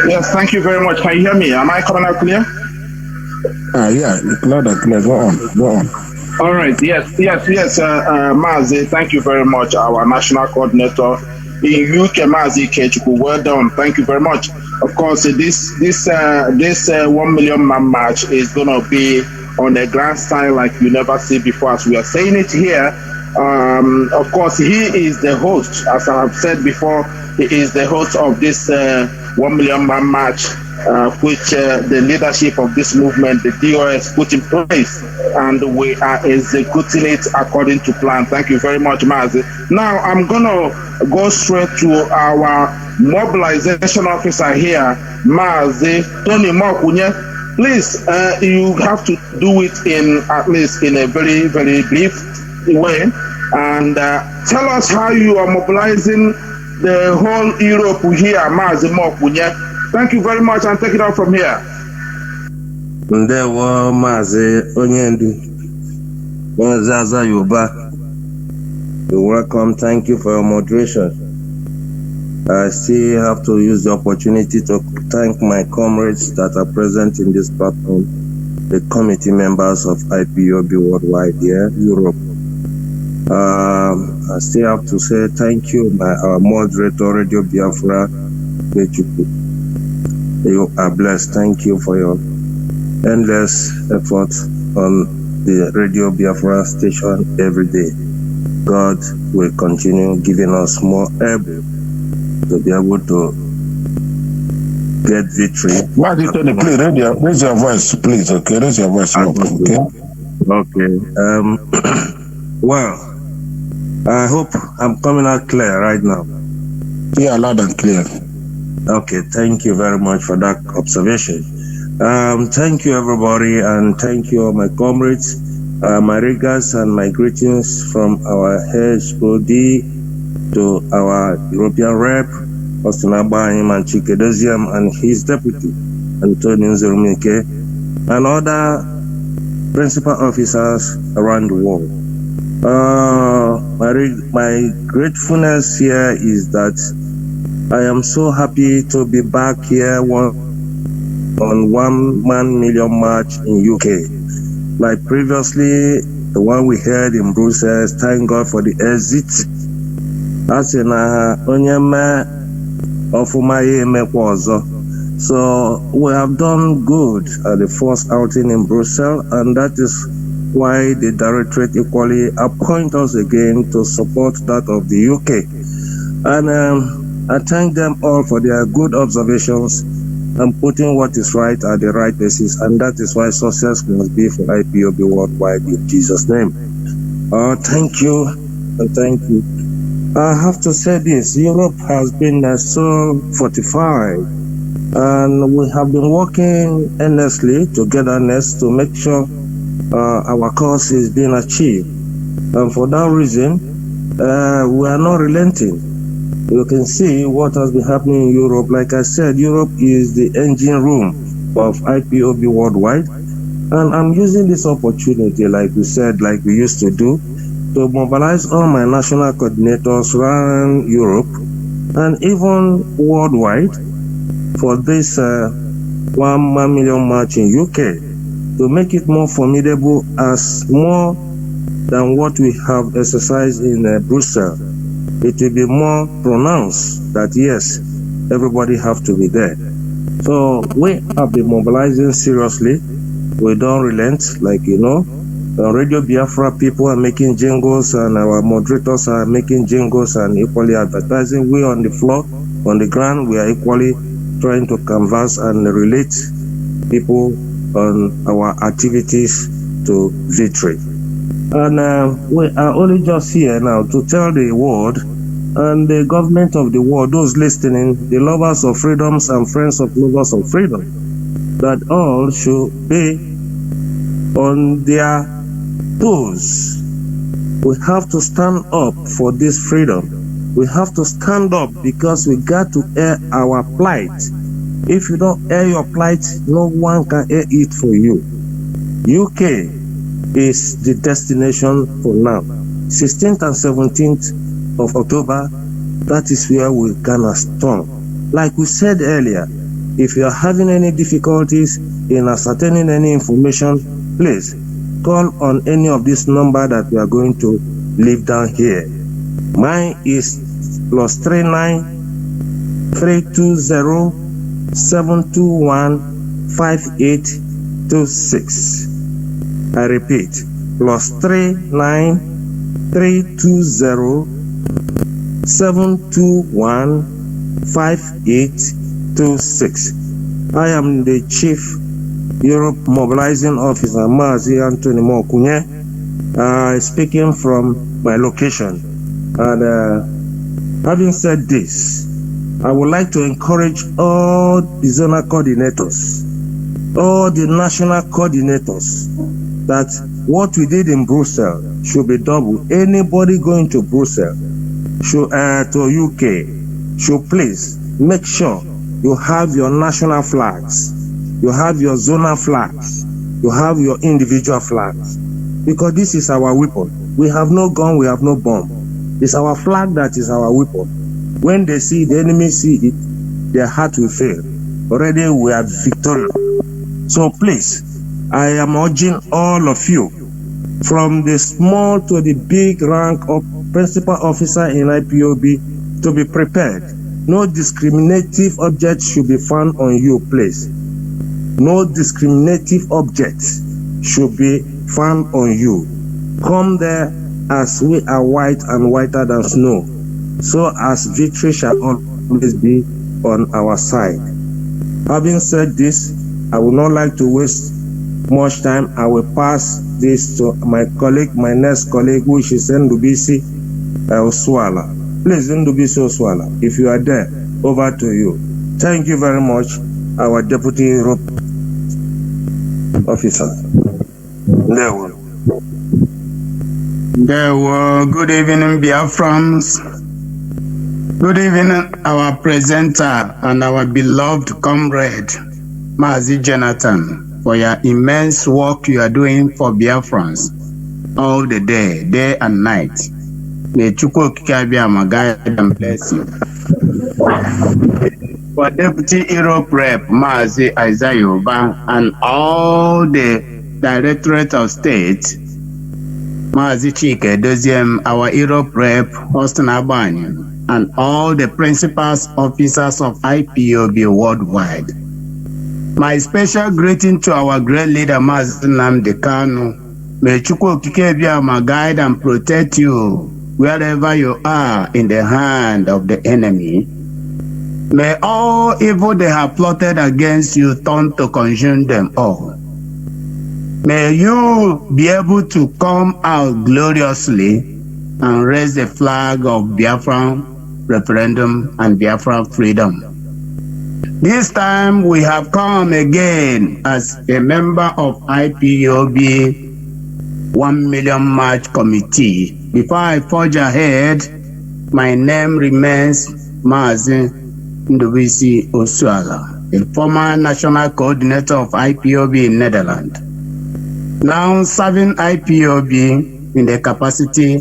Yes, thank you very much. Can you hear me? Am I coming out clear? Yeah, loud and clear. Go on. All right. Yes, Mazi, thank you very much. Our national coordinator in UK, Mazi Kechukwu, well done. Thank you very much. Of course, this 1 million man march is going to be on a grand style like you never see before, as we are saying it here. Of course, he is the host, as I have said before. He is the host of this 1 million man march, which the leadership of this movement, the DOS, put in place, and we are executing it according to plan. Thank you very much, Mazi. Now, I'm going to go straight to our mobilization officer here, Mazi Tony Mokunye. Please, you have to do it at least in a very, very brief way, and tell us how you are mobilizing the whole Europe here, Mazi Mokunye. Thank you very much, and take it out from here. Ndewo Mazi Onyendu, Zaza Yoba. You're welcome. Thank you for your moderation. I still have to use the opportunity to thank my comrades that are present in this platform, the committee members of IPOB Worldwide here, Europe. I still have to say thank you, our moderator, Radio Biafra. You are blessed. Thank you for your endless effort on the Radio Biafra station every day. God will continue giving us more able to be able to get victory. Please raise your voice, please. Okay, raise your voice. Okay. Well, I hope I'm coming out clear right now. Yeah, loud and clear. Okay, thank you very much for that observation. Thank you, everybody, and thank you, all my comrades. My regards and my greetings from our HOD to our European rep, Austin Abayim and Chinedu and his deputy, Antonio Nzerumike, and other principal officers around the world. My gratefulness here is that I am so happy to be back here on 1 million march in UK. Like previously, the one we heard in Brussels, thank God for the exit Asị na onye mee ọfụma ya emekwa ọzọ. So we have done good at the first outing in Brussels, and that is why the Directorate equally appoint us again to support that of the UK. And I thank them all for their good observations and putting what is right at the right places, and that is why success must be for IPOB worldwide in Jesus' name. Thank you, and thank you. I have to say this, Europe has been so fortified, and we have been working earnestly, togetherness, to make sure our cause is being achieved. And for that reason, we are not relenting. You can see what has been happening in Europe. Like I said, Europe is the engine room of IPOB worldwide. And I'm using this opportunity, like we said, like we used to do, to mobilize all my national coordinators around Europe and even worldwide for this 1 million march in UK, to make it more formidable as more than what we have exercised in Brussels. It will be more pronounced that yes, everybody have to be there. So we have been mobilizing seriously. We don't relent, like you know. Radio Biafra people are making jingles, and our moderators are making jingles and equally advertising. We on the floor, on the ground, we are equally trying to canvass and relate people on our activities to victory. And we are only just here now to tell the world and the government of the world, those listening, the lovers of freedoms and friends of lovers of freedom, that all should be on their toes. We have to stand up for this freedom. We have to stand up because we got to air our plight. If you don't air your plight, no one can air it for you. UK is the destination for now. 16th and 17th of October, that is where we're gonna storm. Like we said earlier, if you are having any difficulties in ascertaining any information, please call on any of this number that we are going to leave down here. Mine is +39 320 721 5826. I repeat, +39 320 721 5826. I am the Chief Europe Mobilizing Officer, Mazi Anthony Mokunye, speaking from my location. And having said this, I would like to encourage all the zonal coordinators, all the national coordinators, that what we did in Brussels should be double. Anybody going to Brussels, should to UK, should please make sure you have your national flags, you have your zonal flags, you have your individual flags, because this is our weapon. We have no gun, we have no bomb. It's our flag that is our weapon. When they see, the enemy see it, their heart will fail. Already we are victorious. So please, I am urging all of you, from the small to the big rank of principal officer in IPOB, to be prepared. No discriminative object should be found on you, please. No discriminative object should be found on you. Come there as we are white and whiter than snow, so as victory shall always be on our side. Having said this, I would not like to waste much time. I will pass this to my colleague, my next colleague, which is Ndubisi Oswala. Please, Ndubisi Oswala, if you are there, over to you. Thank you very much, our Deputy Europe Officer. There were good evening, Biafrans. Good evening, our presenter and our beloved comrade, Mazi Jonathan, for your immense work you are doing for Biafrans all the day and night. May Chukwu Kikabiyama guide and bless you. For Deputy Europe Rep, Mazi Isaiah and all the Directorate of State, Mazi Chike Doziem, our Europe rep, Austin Abani, and all the principals officers of IPOB worldwide. My special greeting to our great leader, Mazi Nnamdi Kanu. May Chukwu Okike Biama guide and protect you wherever you are in the hand of the enemy. May all evil they have plotted against you turn to consume them all. May you be able to come out gloriously and raise the flag of Biafra referendum and Biafra freedom. This time we have come again as a member of IPOB 1 Million March Committee. Before I forge ahead, my name remains Mazi Ndubisi Osuala, a former national coordinator of IPOB in Netherlands. Now serving IPOB in the capacity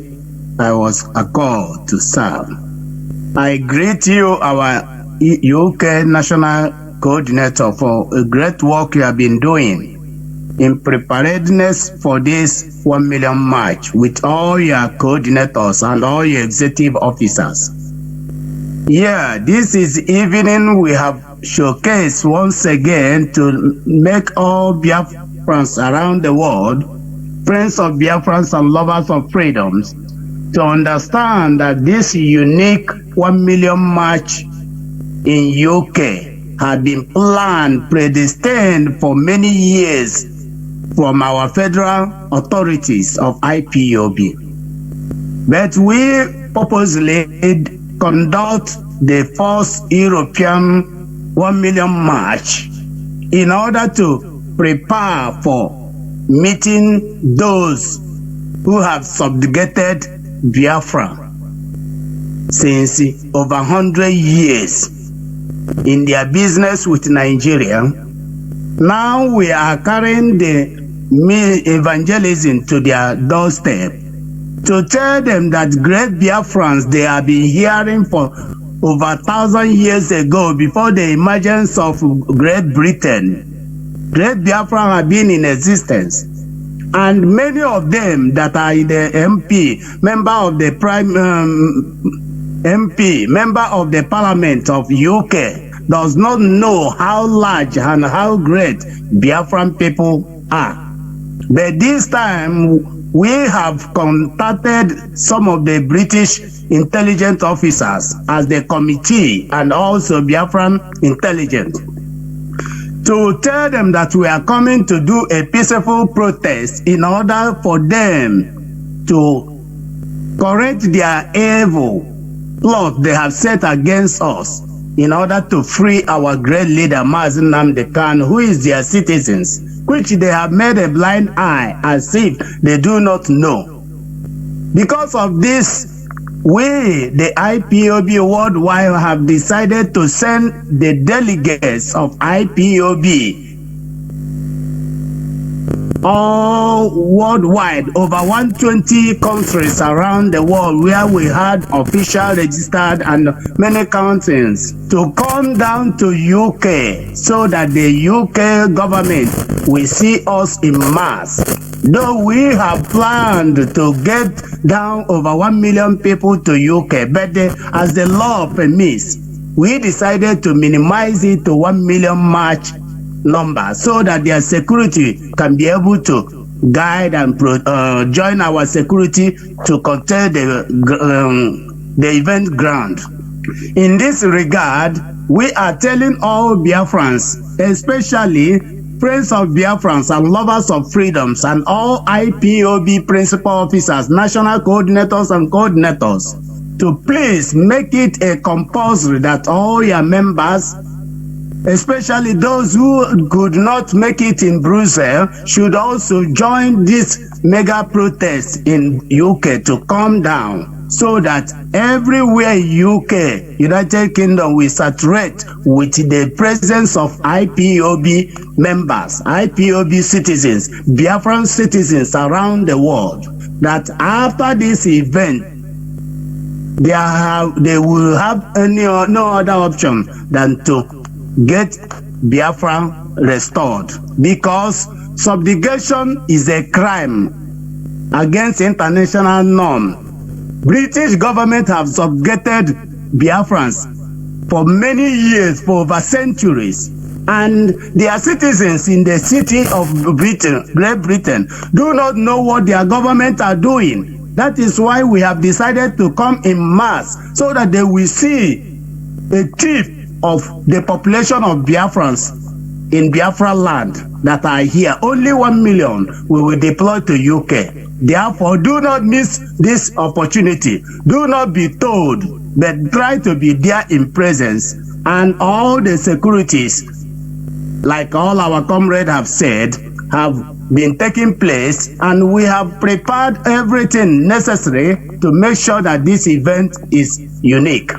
I was called to serve. I greet you, our UK National Coordinator, for a great work you have been doing in preparedness for this 1 million march with all your coordinators and all your executive officers. Yeah, this is evening we have showcased once again to make all Biafrans around the world, friends of Biafrans and lovers of freedoms, to understand that this unique 1 million march in UK had been planned, predestined for many years from our federal authorities of IPOB. But we purposely conduct the first European 1 million march in order to prepare for meeting those who have subjugated Biafra since over 100 years in their business with Nigeria. Now we are carrying the evangelism to their doorstep to tell them that great Biafrans they have been hearing for over 1,000 years ago, before the emergence of Great Britain. Great Biafra have been in existence, and many of them that are in the MP, member of the MP, member of the Parliament of UK, does not know how large and how great Biafran people are. But this time, we have contacted some of the British intelligence officers as the committee and also Biafran intelligence to tell them that we are coming to do a peaceful protest in order for them to correct their evil plot they have set against us in order to free our great leader Mazi Nnamdi Kanu, who is their citizens, which they have made a blind eye as if they do not know. Because of this, we, the IPOB worldwide, have decided to send the delegates of IPOB all worldwide, over 120 countries around the world where we had official registered and many countries, to come down to UK so that the UK government will see us in mass. Though we have planned to get down over 1 million people to UK, but as the law permits, we decided to minimize it to 1 million march number so that their security can be able to guide and join our security to contain the event ground. In this regard, we are telling all Biafrans, especially friends of Biafrans and lovers of freedoms, and all IPOB principal officers, national coordinators and coordinators, to please make it a compulsory that all your members, especially those who could not make it in Brussels, should also join this mega protest in UK to come down, so that everywhere UK, United Kingdom, will saturate with the presence of IPOB members, IPOB citizens, Biafran citizens around the world, that after this event, they will have no other option than to get Biafra restored, because subjugation is a crime against international norm. British government have subjugated Biafrans for many years, for over centuries, and their citizens in the city of Great Britain do not know what their government are doing. That is why we have decided to come in mass, so that they will see a tip of the population of Biafrans in Biafra land that are here. Only 1 million we will deploy to UK. Therefore, do not miss this opportunity. Do not be told, but try to be there in presence. And all the securities, like all our comrades have said, have been taking place, and we have prepared everything necessary to make sure that this event is unique.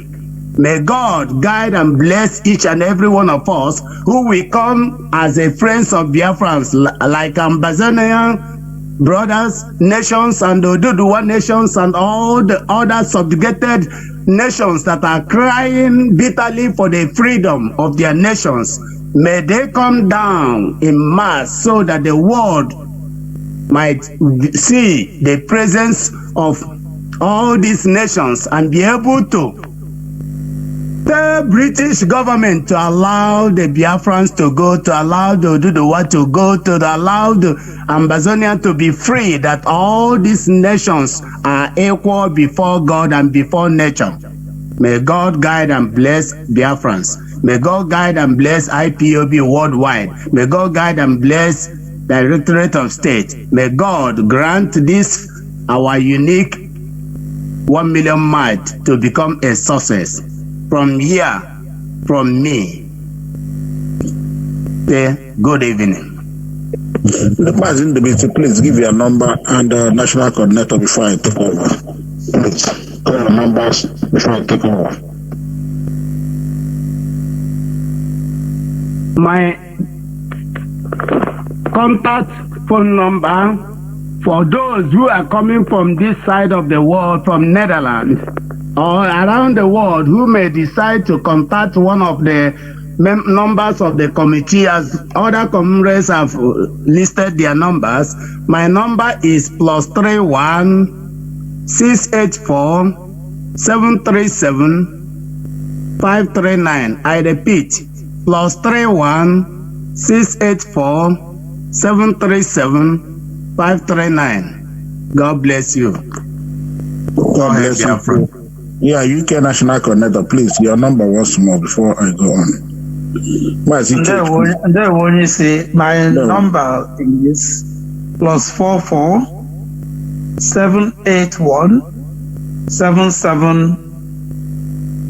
May God guide and bless each and every one of us who will come as a friends of Biafrans, like Ambazonian brothers, nations, and Oduduwa nations, and all the other subjugated nations that are crying bitterly for the freedom of their nations. May they come down in mass, so that the world might see the presence of all these nations and be able to tell British government to allow the Biafrans to go, to allow the Oduduwa to go, to allow the Ambazonian to be free, that all these nations are equal before God and before nature. May God guide and bless Biafrans. May God guide and bless IPOB worldwide. May God guide and bless Directorate of State. May God grant this, our unique 1 million might, to become a success. From here, from me, say good evening. Mazi, please give your number and national coordinator before I take over. Please, call your numbers before I take over. My contact phone number for those who are coming from this side of the world, from Netherlands or around the world, who may decide to contact one of the members of the committee, as other comrades have listed their numbers. My number is +31 684 737 539. I repeat, +31 684 737 539. God bless you. God bless you. Yeah, UK National Coordinator, please, your number once more before I go on. Mazi, when you say my number is +44 781 77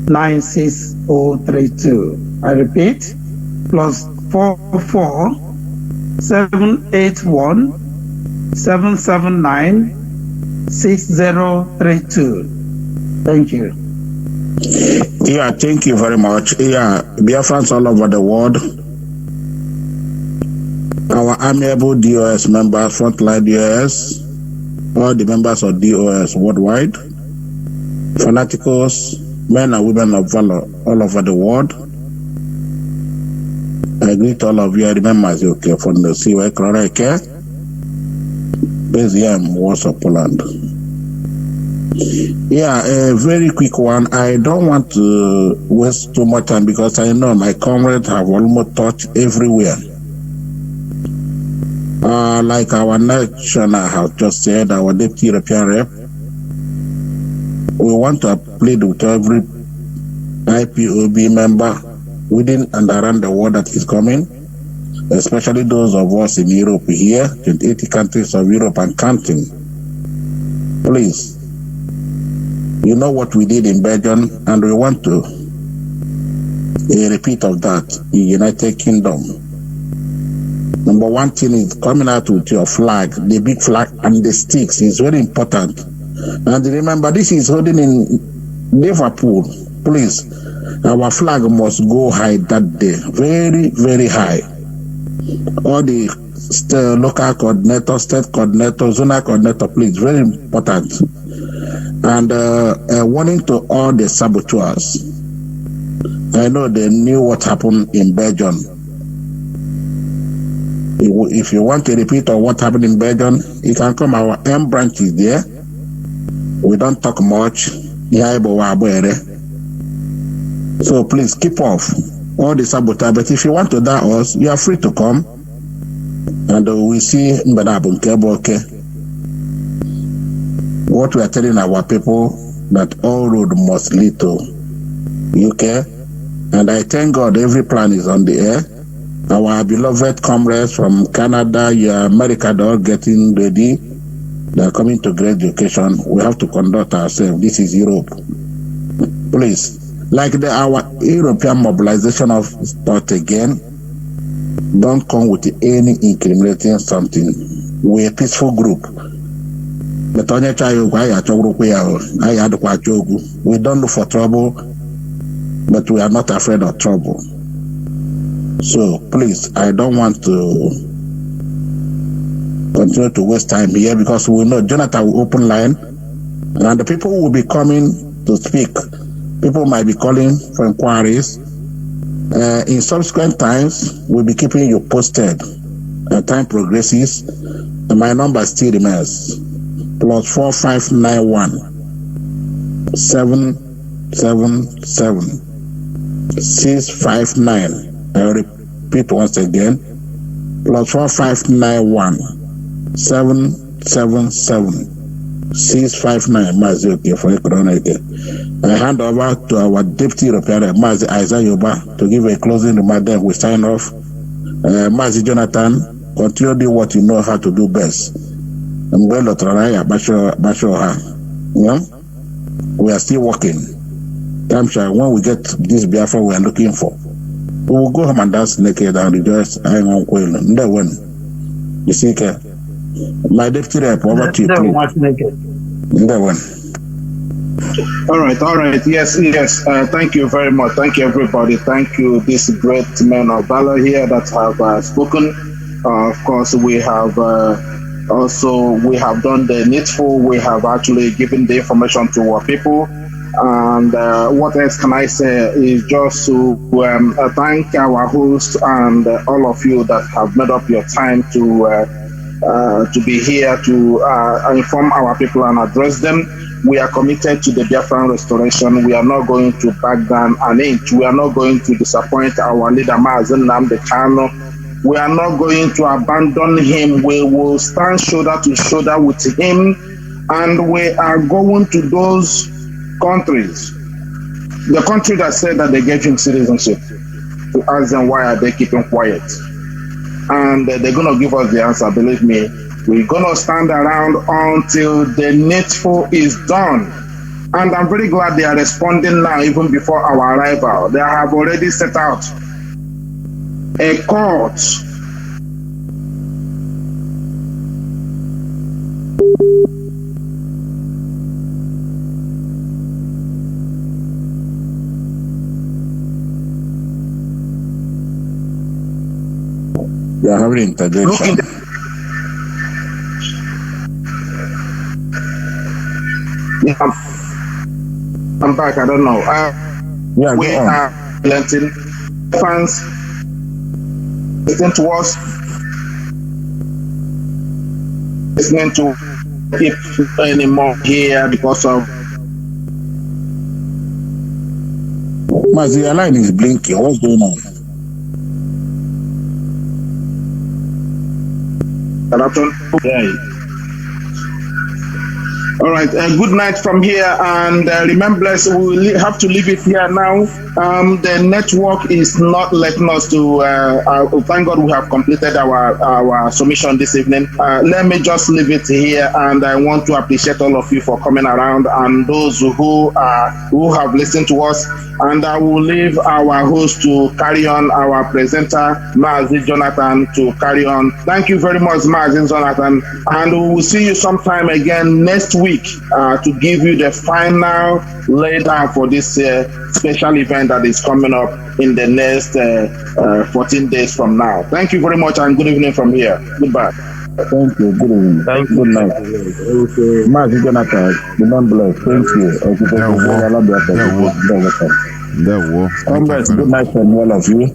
96032. I repeat, +44 781 779 6032. Thank you. Yeah, thank you very much. Yeah, Biafrans all over the world, our amiable DOS members, frontline DOS, all the members of DOS worldwide, fanaticals, men and women of valor all over the world. I greet all of you. I remember Mazi, okay, from the CY Kroreke, based here in Warsaw, Poland. Yeah, a very quick one. I don't want to waste too much time because I know my comrades have almost touched everywhere. Like our national has just said, our deputy European rep, we want to plead with every IPOB member within and around the world that is coming, especially those of us in Europe here, 80 countries of Europe and counting. Please, you know what we did in Belgium, and we want to a repeat of that in United Kingdom. Number one thing is coming out with your flag, the big flag and the sticks is very important. And remember, this is holding in Liverpool. Please, our flag must go high that day, very, very high. All the local coordinator, state coordinator, zonal coordinator, please, very important. And a warning to all the saboteurs. I know they knew what happened in Belgium. If you want a repeat of what happened in Belgium, you can come. Our M branch is there. We don't talk much. So please keep off all the sabotage. But if you want to die us, you are free to come. And we see what we are telling our people, that all road must lead to UK. And I thank God every plan is on the air. Our beloved comrades from Canada, America, they're all getting ready. They're coming to great education. We have to conduct ourselves. This is Europe. Please, like our European mobilization of thought again, don't come with any incriminating something. We're a peaceful group. We don't look for trouble, but we are not afraid of trouble. So please, I don't want to continue to waste time here, because we know Jonathan will open line and the people will be coming to speak. People might be calling for inquiries. In subsequent times, we'll be keeping you posted. As time progresses, and my number still remains +4591 777 659. I repeat once again, +4591 777 659. Mazi, okay, for economic. I hand over to our Deputy European, Mazi Isaiah Yoba, to give a closing remark. Then we sign off. Mazi Jonathan, continue doing what you know how to do best. Yeah? We are still working. When we get this Biafra we are looking for, we will go home and dance naked and rejoice. You see, my deputy rep, over to you, please. All right. Yes. Thank you very much. Thank you, everybody. Thank you, these great men of valor here that have spoken. Of course, we have we have done the needful. We have actually given the information to our people. And what else can I say is just to thank our host and all of you that have made up your time to be here to inform our people and address them. We are committed to the Biafran restoration. We are not going to back down an inch. We are not going to disappoint our leader, Mazi Nnamdi Kanu. We are not going to abandon him. We will stand shoulder to shoulder with him. And we are going to those countries, the country that said that they gave him citizenship, to ask them why are they keeping quiet. And they're going to give us the answer, believe me. We're going to stand around until the needful is done. And I'm very glad they are responding now, even before our arrival. They have already set out a court. We are having interjection. Yeah, I'm back. I don't know. We are letting fans listen to us, listening to keep anymore here because of. Mazi, your line is blinking. What's going on? Yeah. All right. Good night from here, and remember, we'll have to leave it here now. The network is not letting us to. Thank God we have completed our submission this evening. Let me just leave it here, and I want to appreciate all of you for coming around and those who have listened to us. And I will leave our host to carry on, our presenter, Mazi Jonathan, to carry on. Thank you very much, Mazi Jonathan. And we will see you sometime again next week to give you the final laydown for this special event that is coming up in the next 14 days from now. Thank you very much and good evening from here. Goodbye. Thank you. Good evening. Thank you. Good night. Mazi Jonathan, remember, thank you. Good night from all of you.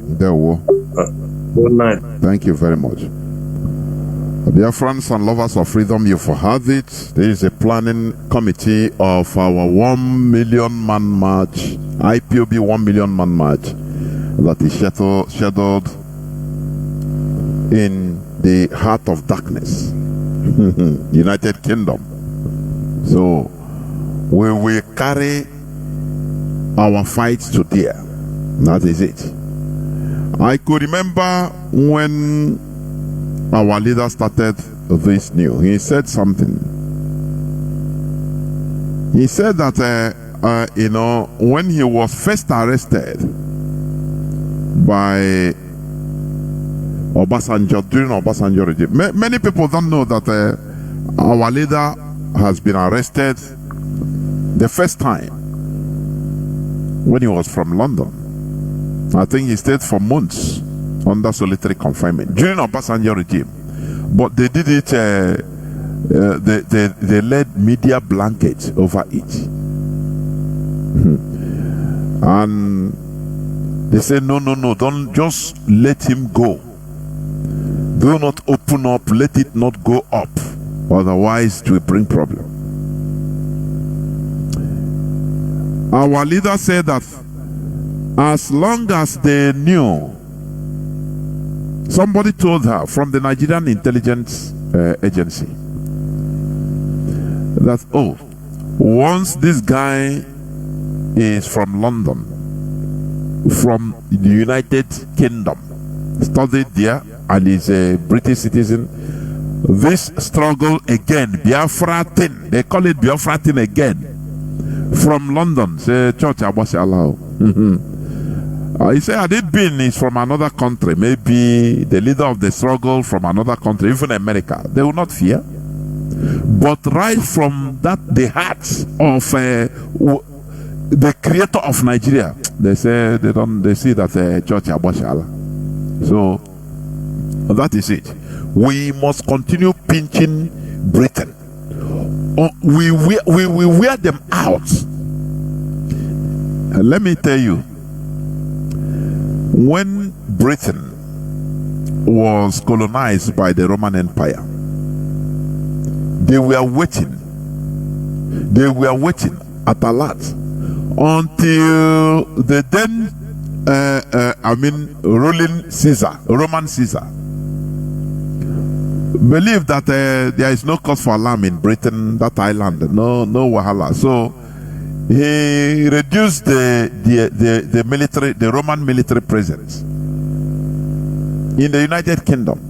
Good night. Thank you very much. Dear friends and lovers of freedom, you've heard it. There is a planning committee of our 1 million man march, IPOB 1 million man march, that is scheduled in the heart of darkness, United Kingdom. So we will carry our fight to there. That is it. I could remember when our leader started this new. He said something. He said that, when he was first arrested by Obasanjo, during Obasanjo regime. Many people don't know that our leader has been arrested the first time when he was from London. I think he stayed for months under solitary confinement during Obasanjo regime. But they did it, they laid media blanket over it. And they said, no, don't just let him go. Do not open up, let it not go up. Otherwise, it will bring problem. Our leader said that as long as they knew, somebody told her from the Nigerian intelligence agency that, once this guy is from London, from the United Kingdom, studied there, and is a British citizen, this struggle again, Biafra thing, they call it Biafra thing again, from London, say, Church Abasi Allah. He said, had it been is from another country, maybe the leader of the struggle from another country, even America, they will not fear. But right from that, the heart of the creator of Nigeria, they say they see that Church Abasi Allah. So that is it. We must continue pinching Britain. We wear them out. And let me tell you, when Britain was colonized by the Roman Empire, they were waiting at a lot until the then ruling Caesar, Roman Caesar, believed that there is no cause for alarm in Britain, that island, no wahala. So he reduced the military, the Roman military presence in the United Kingdom.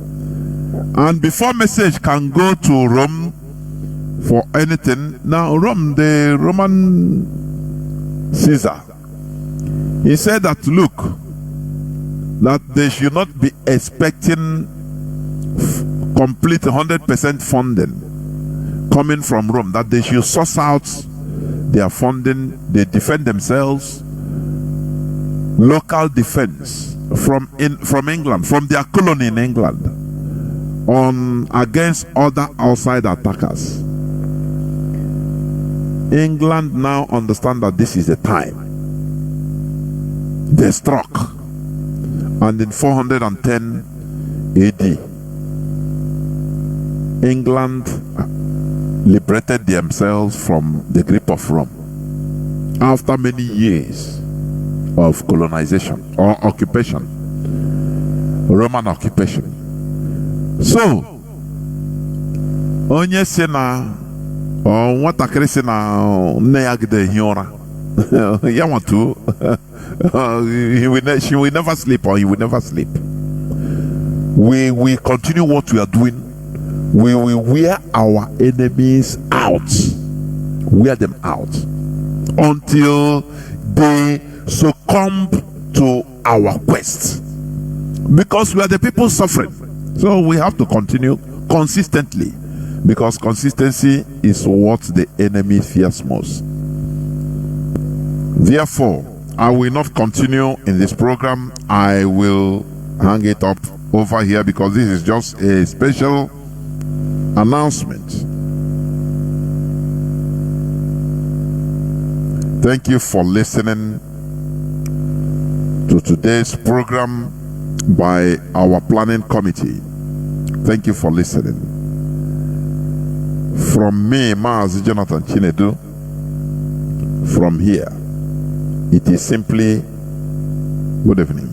And before message can go to Rome for anything, now Rome, the Roman Caesar, he said that, look, that they should not be expecting complete 100% funding coming from Rome, that they should source out their funding, they defend themselves, local defense from England, from their colony in England, against other outside attackers. England now understand that this is the time. They struck, and in 410 AD, England liberated themselves from the grip of Rome after many years of colonization or occupation, Roman occupation. So, onye si na nwatakịrị si na nne ya gide hiora, ya want to, she will never sleep, or he will never sleep. We continue what we are doing. We will wear our enemies out, wear them out, until they succumb to our quest. Because we are the people suffering. So we have to continue consistently, because consistency is what the enemy fears most. Therefore, I will not continue in this program. I will hang it up over here, because this is just a special announcement. Thank you for listening to today's program by our planning committee Thank you for listening. From me, Mazi Jonathan Chinedu, from here, it is simply good evening.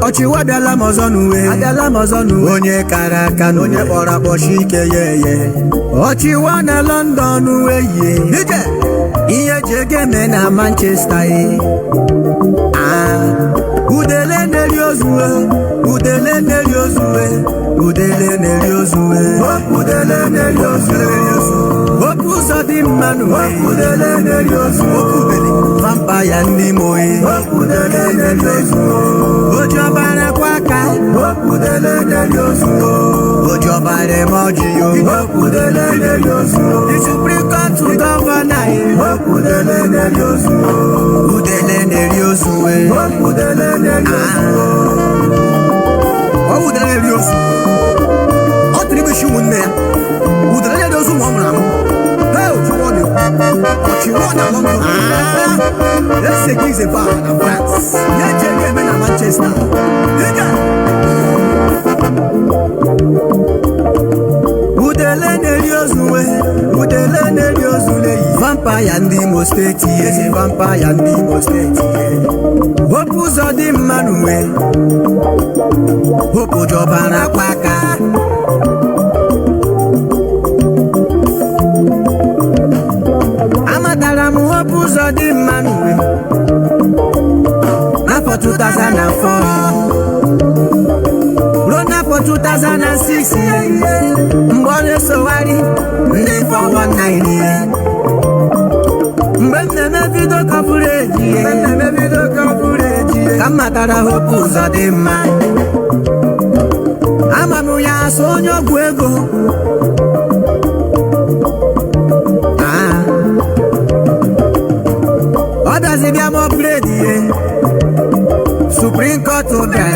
Ọchịwa abịala mọzọnụ onye kara aka onye kpọrọ akpọchi ike ye ọchịwa na London weye ihe ji ego eme na Manchester udele na-eri ozuwe udele na-eri ozuwe okwu ụzọ dị mmanụ udele na-eri ozuwe vampaya ndị moye oji ọbara kwa aka oji ọbara eme ọjị yo the Supreme Court gọvanọ udele na-eri ozuwe ọ udele na-eri ozu ọ tụrụ imechi ụmụnne ya udele na-eri ozu ma ọ mụrụ amụ let's say he's a bar in France. Yeah, JK in Manchester. Udele neriozuwe. Vampire ndi Imo State, yes, vampire ndi Imo State. Hope uzodi manuwe. Hope ujobana kwaka. Hope ụzọ dị mmanụ n'afọ 2004 ruo n'afọ 2006 mgbe ọ na-esogharị ndị 419 mgbe m na-eme vidio kọfụreji ka m matara hope ụzọ dị mma ama m ya asụ onye ọgwụ ego Supreme Court bịara